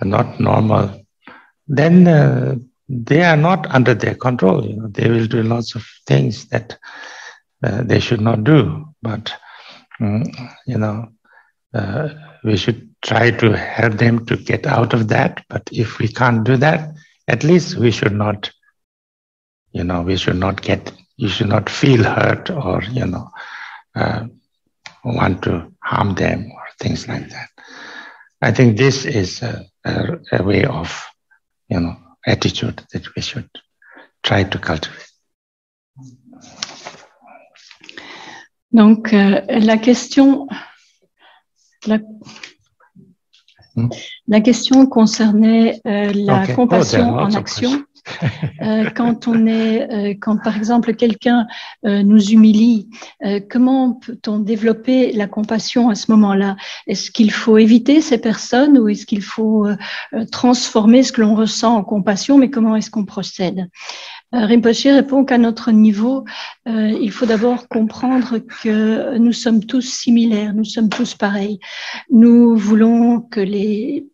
not normal, then they are not under their control. You know, they will do lots of things that they should not do. But you know, we should try to help them to get out of that. But if we can't do that, at least we should not, you know, you should not feel hurt or, you know, want to harm them or things like that. I think this is a way of, you know, attitude that we should try to cultivate. Donc, la question concernait la compassion en action. Quand par exemple quelqu'un nous humilie, comment peut-on développer la compassion à ce moment-là? Est-ce qu'il faut éviter ces personnes ou est-ce qu'il faut transformer ce que l'on ressent en compassion? Mais comment est-ce qu'on procède? Rinpoché répond qu'à notre niveau, il faut d'abord comprendre que nous sommes tous similaires, nous sommes tous pareils. Nous voulons que les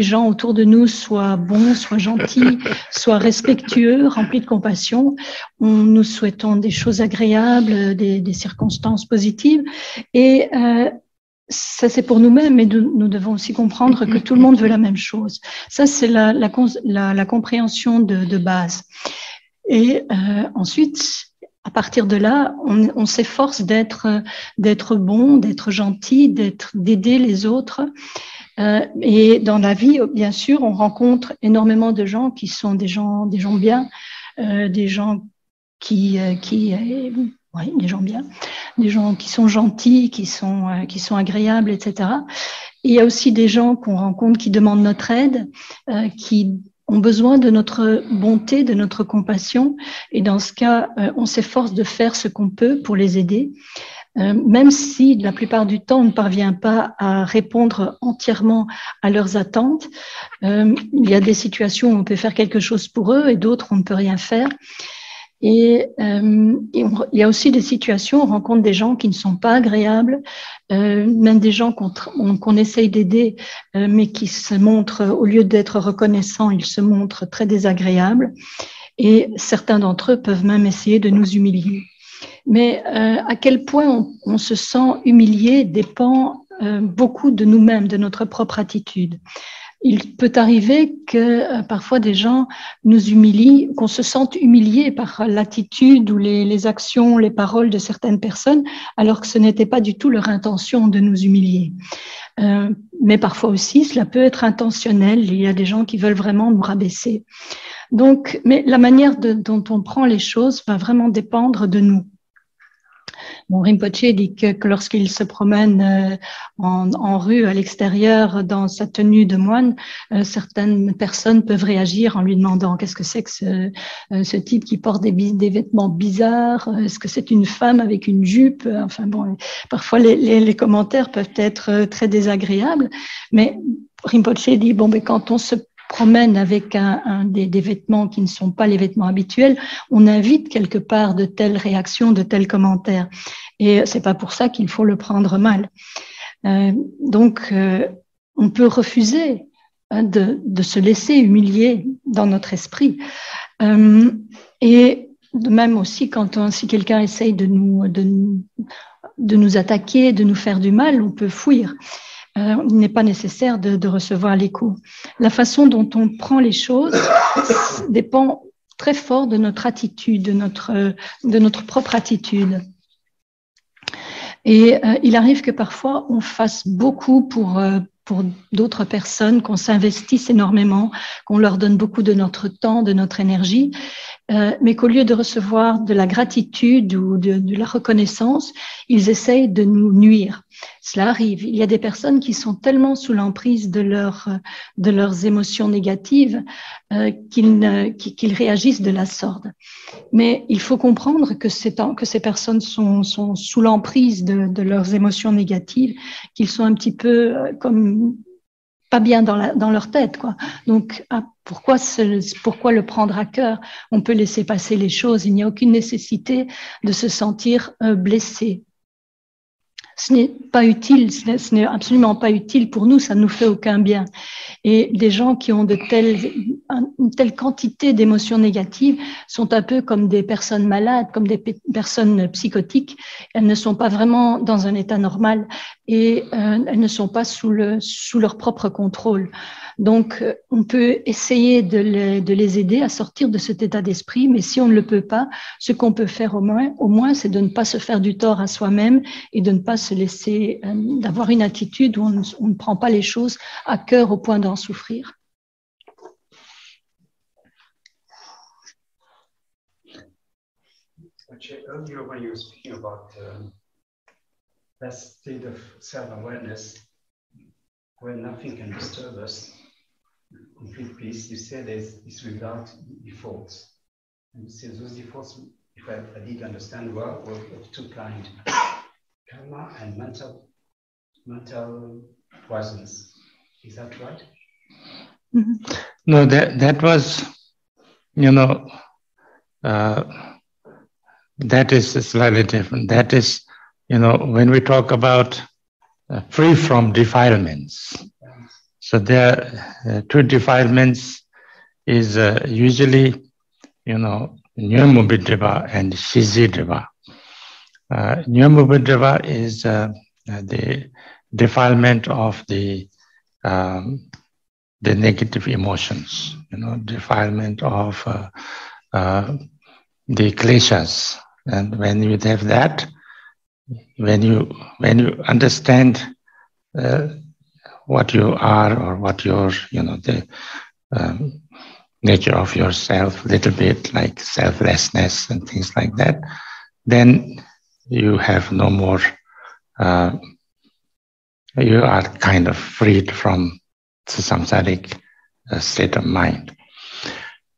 gens autour de nous soient bons, soient gentils, soient respectueux, remplis de compassion. Nous souhaitons des choses agréables, des circonstances positives. Et ça, c'est pour nous-mêmes, mais nous devons aussi comprendre que tout le monde veut la même chose. Ça, c'est la compréhension de base. Et ensuite, à partir de là, on s'efforce d'être bon, d'être gentil, d'aider les autres. Et dans la vie, bien sûr, on rencontre énormément de gens qui sont des gens bien, des gens des gens bien, des gens qui sont gentils, qui sont agréables, etc. Et il y a aussi des gens qu'on rencontre qui demandent notre aide, qui ont besoin de notre bonté, de notre compassion. Et dans ce cas, on s'efforce de faire ce qu'on peut pour les aider. Même si la plupart du temps, on ne parvient pas à répondre entièrement à leurs attentes. Il y a des situations où on peut faire quelque chose pour eux et d'autres où on ne peut rien faire. Et il y a aussi des situations où on rencontre des gens qui ne sont pas agréables, même des gens qu'on essaye d'aider, mais qui se montrent, au lieu d'être reconnaissants, ils se montrent très désagréables. Et certains d'entre eux peuvent même essayer de nous humilier. Mais à quel point on se sent humilié dépend beaucoup de nous-mêmes, de notre propre attitude. Il peut arriver que parfois des gens nous humilient, qu'on se sente humilié par l'attitude ou les actions, les paroles de certaines personnes, alors que ce n'était pas du tout leur intention de nous humilier. Mais parfois aussi, cela peut être intentionnel. Il y a des gens qui veulent vraiment nous rabaisser. Donc, mais la manière dont on prend les choses va vraiment dépendre de nous. Bon, Rinpoché dit que lorsqu'il se promène en rue, à l'extérieur, dans sa tenue de moine, certaines personnes peuvent réagir en lui demandant qu'est-ce que c'est que ce type qui porte des vêtements bizarres, est-ce que c'est une femme avec une jupe? Enfin bon, parfois les commentaires peuvent être très désagréables, mais Rinpoché dit, bon, mais quand on se promène avec des vêtements qui ne sont pas les vêtements habituels, on invite quelque part de telles réactions, de tels commentaires. Et c'est pas pour ça qu'il faut le prendre mal. Donc, on peut refuser de se laisser humilier dans notre esprit. Et de même aussi, si quelqu'un essaye de nous attaquer, de nous faire du mal, on peut fuir. Il n'est pas nécessaire de recevoir les coups. La façon dont on prend les choses dépend très fort de notre attitude, de notre propre attitude. Et il arrive que parfois on fasse beaucoup pour d'autres personnes, qu'on s'investisse énormément, qu'on leur donne beaucoup de notre temps, de notre énergie, mais qu'au lieu de recevoir de la gratitude ou de la reconnaissance, ils essayent de nous nuire. Cela arrive. Il y a des personnes qui sont tellement sous l'emprise de leurs émotions négatives qu'ils réagissent de la sorte. Mais il faut comprendre que ces personnes sont sous l'emprise de leurs émotions négatives, qu'ils sont un petit peu comme pas bien dans leur tête, quoi. Donc, pourquoi le prendre à cœur? On peut laisser passer les choses. Il n'y a aucune nécessité de se sentir blessé. Ce n'est pas utile, ce n'est absolument pas utile pour nous, ça ne nous fait aucun bien. Et des gens qui ont une telle quantité d'émotions négatives sont un peu comme des personnes malades, comme des personnes psychotiques. Elles ne sont pas vraiment dans un état normal et elles ne sont pas sous leur propre contrôle. Donc, on peut essayer de les aider à sortir de cet état d'esprit, mais si on ne le peut pas, ce qu'on peut faire au moins, c'est de ne pas se faire du tort à soi-même et de ne pas se laisser, d'avoir une attitude où on ne prend pas les choses à cœur au point d'en souffrir. Earlier, when you were speaking about that state of self-awareness, where nothing can disturb us, complete peace, you said it's without defaults. And you said those defaults, if I did understand well, were of two kinds, karma and mental presence. Is that right? Mm-hmm. No, that was, that is slightly different. That is, when we talk about free from defilements. So there are two defilements is usually, Nyamubhidriva and Shizidriva. Nyamubhidriva is the defilement of the negative emotions, defilement of the kleshas. And when you have that, when you understand what you are or what your, the nature of yourself, a little bit like selflessness and things like that, then you have no more, you are kind of freed from the samsaric state of mind.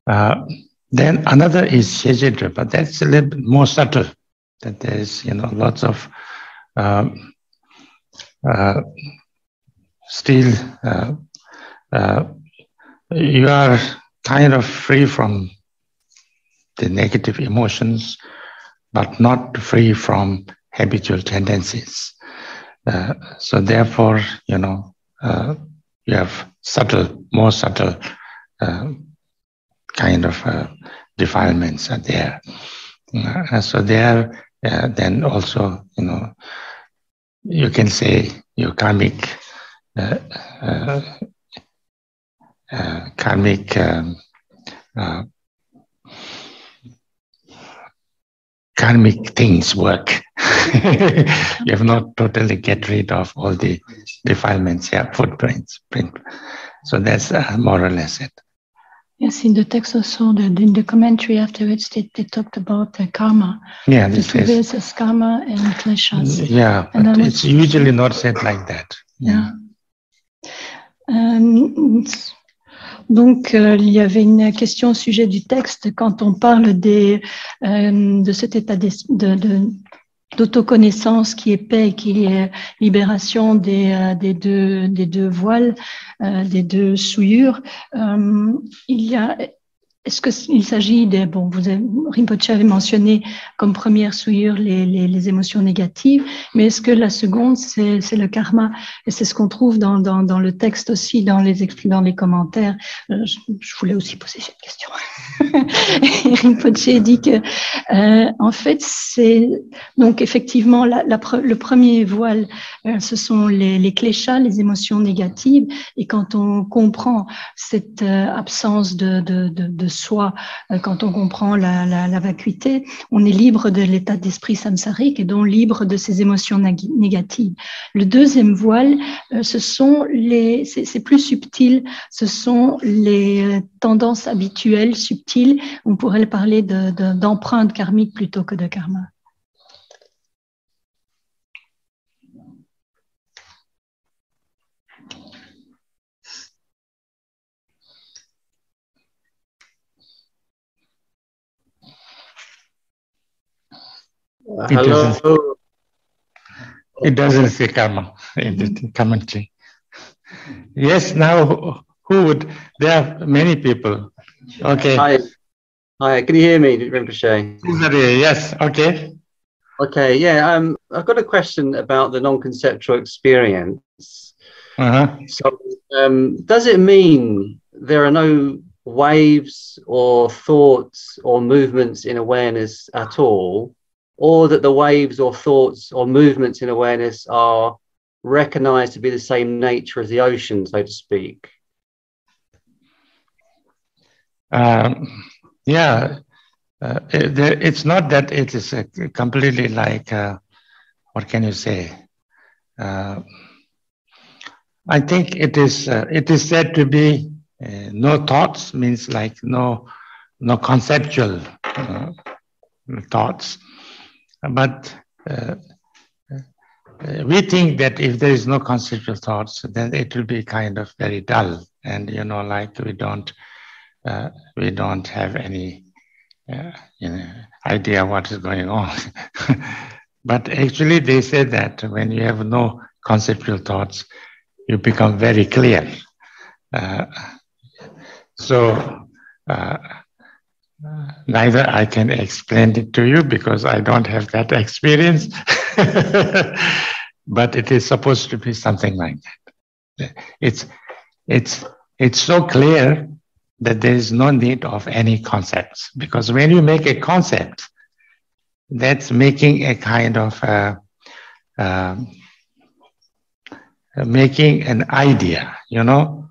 Then another is Shejidra, but that's a little bit more subtle, that there's, lots of still you are kind of free from the negative emotions, but not free from habitual tendencies. So therefore, you have more subtle kind of defilements are there. So there, then also, you can say your karmic things work. You have not totally get rid of all the defilements, footprints. So that's more or less it. Yes, in the text also, in the commentary afterwards, they talked about karma. Yeah, the two verses, karma and kleshas. Yeah, but and it's usually not said like that. Yeah. Donc, il y avait une question au sujet du texte quand on parle de cet état d'autoconnaissance qui est paix, qui est libération des deux voiles, des deux souillures. Il y a... Est-ce qu'il s'agit des... Bon, Rinpoché avait mentionné comme première souillure les émotions négatives, mais est-ce que la seconde, c'est le karma? Et c'est ce qu'on trouve dans le texte aussi, dans les commentaires. Je voulais aussi poser cette question. Et Rinpoché dit que, en fait, c'est... Donc, effectivement, le premier voile, ce sont les kleshas, les émotions négatives. Et quand on comprend cette absence de soi, quand on comprend la vacuité, on est libre de l'état d'esprit samsarique et donc libre de ces émotions négatives. Le deuxième voile, c'est plus subtil, ce sont les tendances habituelles, subtiles. On pourrait parler d'empreinte karmique plutôt que de karma. Hello. It doesn't say karma in the commentary. Yes, now who would? There are many people. Okay. Hi. Can you hear me, Rinpoche? Yes. Okay. Okay. Yeah. I've got a question about the non-conceptual experience. So, does it mean there are no waves or thoughts or movements in awareness at all? Or that the waves or thoughts or movements in awareness are recognized to be the same nature as the ocean, so to speak? It's not that it is completely like, what can you say? I think it is said to be no thoughts, means like no conceptual thoughts. But we think that if there is no conceptual thoughts, then it will be kind of very dull, and like we don't have any idea what is going on. But actually, they say that when you have no conceptual thoughts, you become very clear. neither I can explain it to you because I don't have that experience. But it is supposed to be something like that. It's so clear that there is no need of any concepts, because when you make a concept, that's making a kind of making an idea, you know.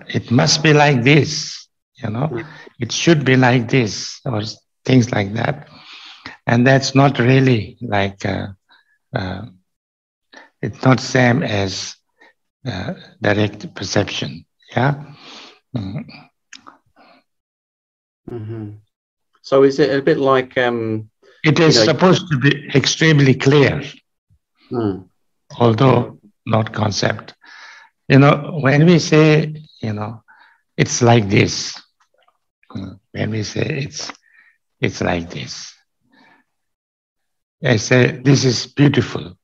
It must be like this, you know. It should be like this, or things like that. And that's not really like, it's not same as direct perception, yeah. So is it a bit like... it is supposed to be extremely clear, although not concept. You know, when we say, you know, it's like this, when we say it's like this, I say, this is beautiful.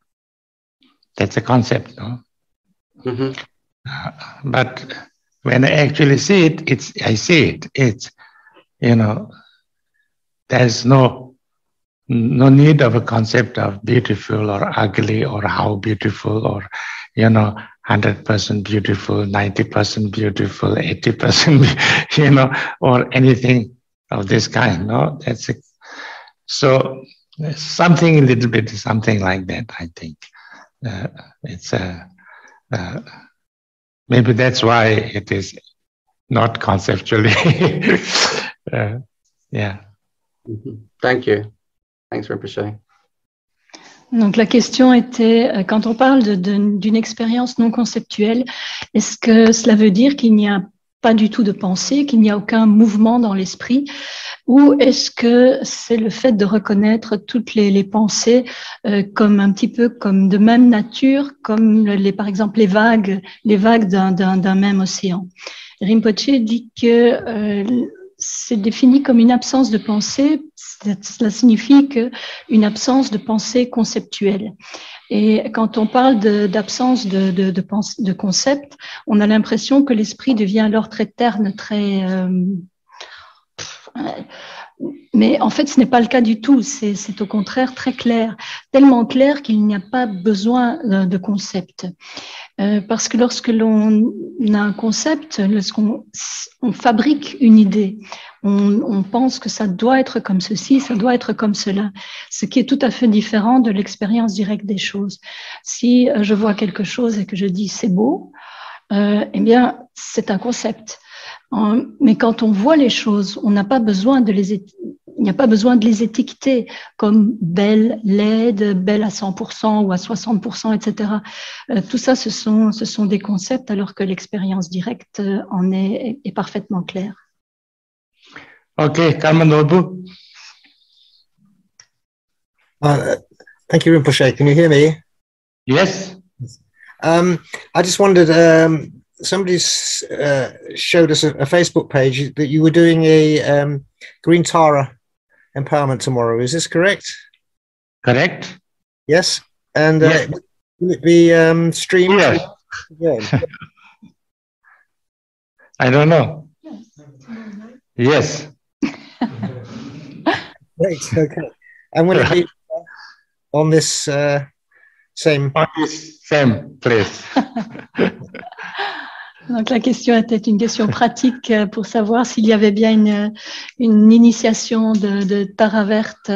That's a concept, no? But when I actually see it, I see it. It's, you know, there's no need of a concept of beautiful or ugly or how beautiful or, you know, 100% beautiful, 90% beautiful, 80%, you know, or anything of this kind. No, that's it. So something a little bit, something like that, I think. It's maybe that's why it is not conceptually. Yeah. Thank you. Thanks, Rinpoché. Donc la question était, quand on parle d'une expérience non conceptuelle, est-ce que cela veut dire qu'il n'y a pas du tout de pensée, qu'il n'y a aucun mouvement dans l'esprit, ou est-ce que c'est le fait de reconnaître toutes les pensées comme un petit peu comme de même nature, comme par exemple les vagues d'un même océan? Rinpoché dit que c'est défini comme une absence de pensée. Cela signifie qu'une absence de pensée conceptuelle. Et quand on parle d'absence de concept, on a l'impression que l'esprit devient alors très terne, très... mais en fait, ce n'est pas le cas du tout. C'est au contraire très clair, tellement clair qu'il n'y a pas besoin de concept. Parce que lorsque l'on a un concept, lorsqu'on fabrique une idée, on pense que ça doit être comme ceci, ça doit être comme cela, ce qui est tout à fait différent de l'expérience directe des choses. Si je vois quelque chose et que je dis c'est beau, eh bien c'est un concept. Mais quand on voit les choses, on n'a pas besoin de il n'y a pas besoin de les étiqueter comme belle, laide, belle à 100% ou à 60%, etc. Tout ça, ce sont des concepts, alors que l'expérience directe en est parfaitement claire. Okay, Carmen Nobu. Thank you, Rinpoche. Can you hear me? Yes. I just wondered, somebody showed us a Facebook page that you were doing a Green Tara empowerment tomorrow. Is this correct? Correct. Yes. And yes. Will it be streamed? Yes. Yeah. I don't know. Yes. Great. Okay. And will it be on this same place? Donc la question était une question pratique pour savoir s'il y avait bien une initiation de Tara verte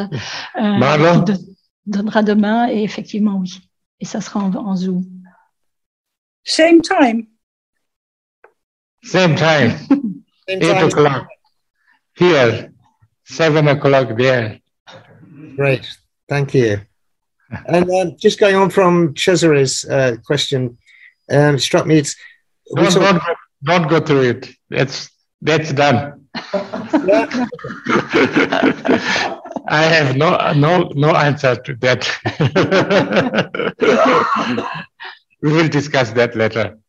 qui donnera demain, et effectivement oui. Et ça sera en Zoom. Same time. Same time. 8 o'clock here, 7 o'clock there. Great, thank you. And just going on from Cesare's question, it struck me it's don't go through it. That's done. I have no answer to that. We will discuss that later.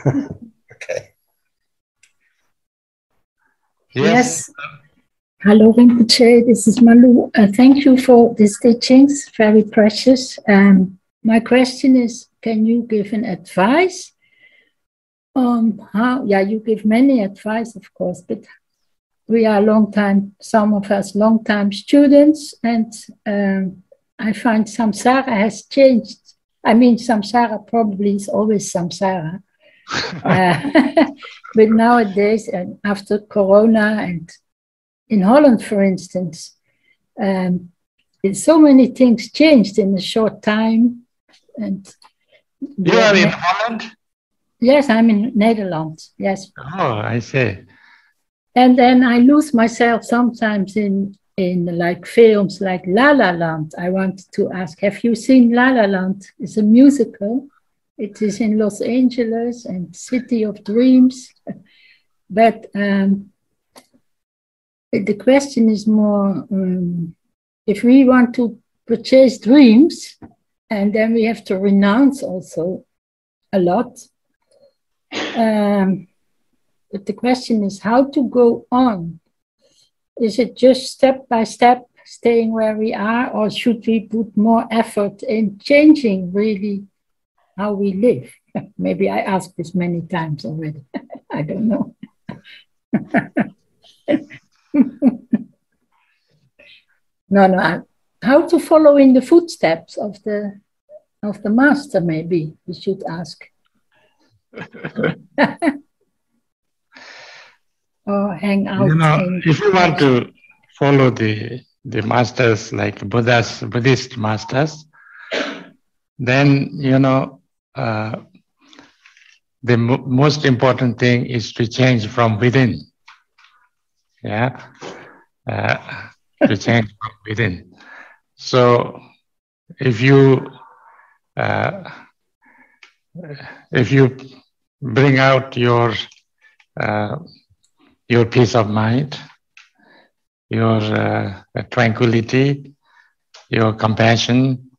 Okay. Yes. Hello, Rinpoche. This is Malu. Thank you for these teachings. Very precious. My question is, can you give an advice on how? Yeah, you give many advice, of course, but we are some of us long-time students, and I find samsara has changed. I mean, samsara probably is always samsara. But nowadays, and after Corona, and in Holland, for instance, so many things changed in a short time. And you are in Holland? Yes, I'm in Netherlands. Yes. Oh, I see. And then I lose myself sometimes in like films like La La Land. I wanted to ask, have you seen La La Land? It's a musical. It is in Los Angeles and City of Dreams. But the question is more, if we want to purchase dreams, and then we have to renounce also a lot. But the question is how to go on. Is it just step by step, staying where we are, or should we put more effort in changing really how we live? Maybe I asked this many times already. I don't know. No. How to follow in the footsteps of the master? Maybe we should ask. Or hang out. You know, if you want to follow the masters like Buddhist masters, then you know the most important thing is to change from within. Yeah, to change from within. So if you bring out your peace of mind, your tranquility, your compassion,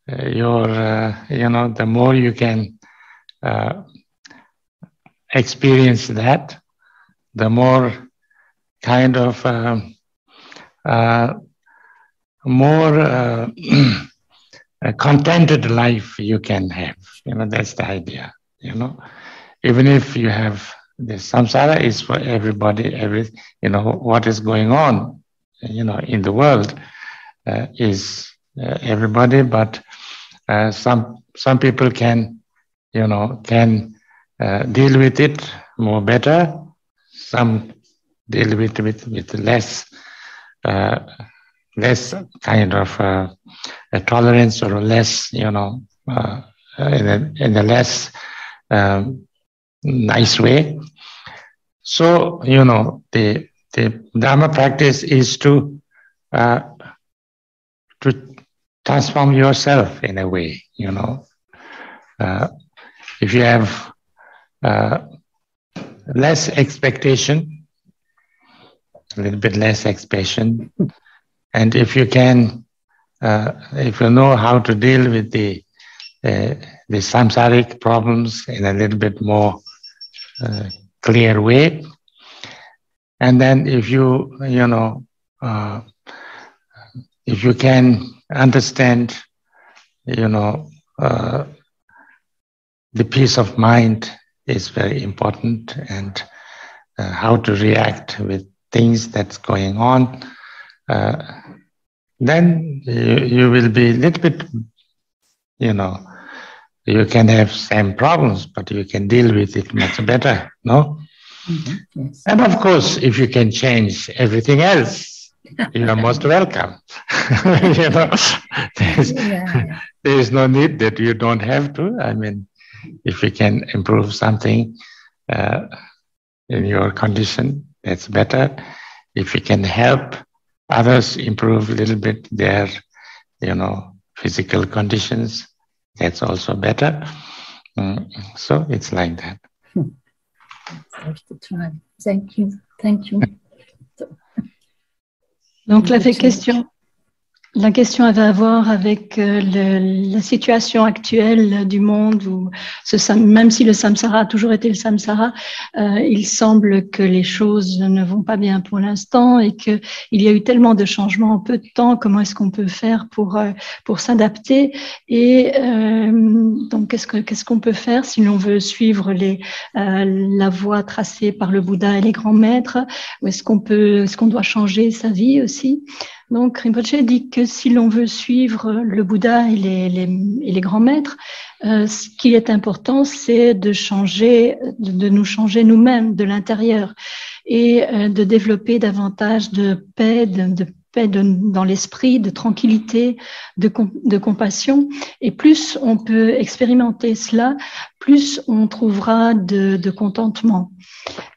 the more you can experience that, the more kind of more contented life you can have. You know, that's the idea. You know, even if you have the samsara is for everybody, what is going on, in the world is everybody, but some people can deal with it more better. Some deal with less kind of tolerance, or less, in a less nice way. So, the Dharma practice is to transform yourself in a way, if you have less expectation, a little bit less expectation, and if you can, if you know how to deal with the samsaric problems in a little bit more clear way, and then if you if you can understand, the peace of mind is very important, and how to react with things that's going on, then you will be a little bit, you can have same problems, but you can deal with it much better, no? Mm-hmm. Yes. And of course, if you can change everything else, you are most welcome. There is no need that you don't have to. I mean, if you can improve something in your condition, that's better. If you can help others improve a little bit their, physical conditions, that's also better. So it's like that. Thank you. Thank you. Donc la question La question avait à voir avec la situation actuelle du monde où même si le samsara a toujours été le samsara, il semble que les choses ne vont pas bien pour l'instant et qu'il y a eu tellement de changements en peu de temps. Comment est-ce qu'on peut faire pour s'adapter? Et donc, qu'est-ce qu'on peut faire si l'on veut suivre la voie tracée par le Bouddha et les grands maîtres? Ou est-ce qu'on doit changer sa vie aussi? Donc, Rinpoché dit que si l'on veut suivre le Bouddha et les grands maîtres, ce qui est important, c'est de nous changer nous-mêmes de l'intérieur et de développer davantage de paix, dans l'esprit, de tranquillité, de compassion. Et plus on peut expérimenter cela, plus on trouvera de contentement.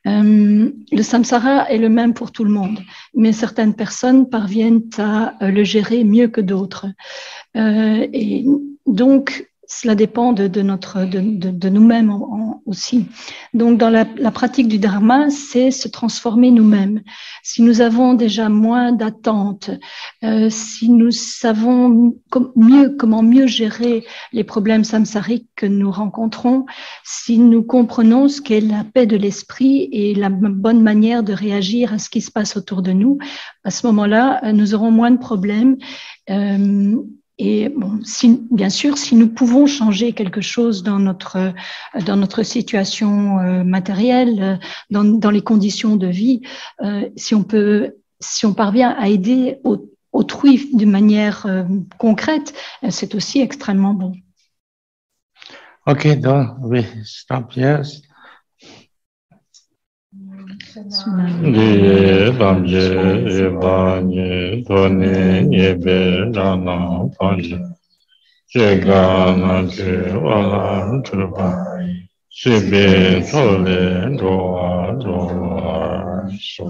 Le samsara est le même pour tout le monde, mais certaines personnes parviennent à le gérer mieux que d'autres. Et donc, cela dépend de nous-mêmes aussi. Donc, dans la pratique du dharma, c'est se transformer nous-mêmes. Si nous avons déjà moins d'attentes, si nous savons comment mieux gérer les problèmes samsariques que nous rencontrons, si nous comprenons ce qu'est la paix de l'esprit et la bonne manière de réagir à ce qui se passe autour de nous, à ce moment-là, nous aurons moins de problèmes. Et bon, bien sûr, si nous pouvons changer quelque chose dans notre situation matérielle, dans les conditions de vie, si on parvient à aider autrui de manière concrète, c'est aussi extrêmement bon. Okay, donc we stop here. Ye damje banye doni yebe rana panje jega na je wala truba sibe tole roa so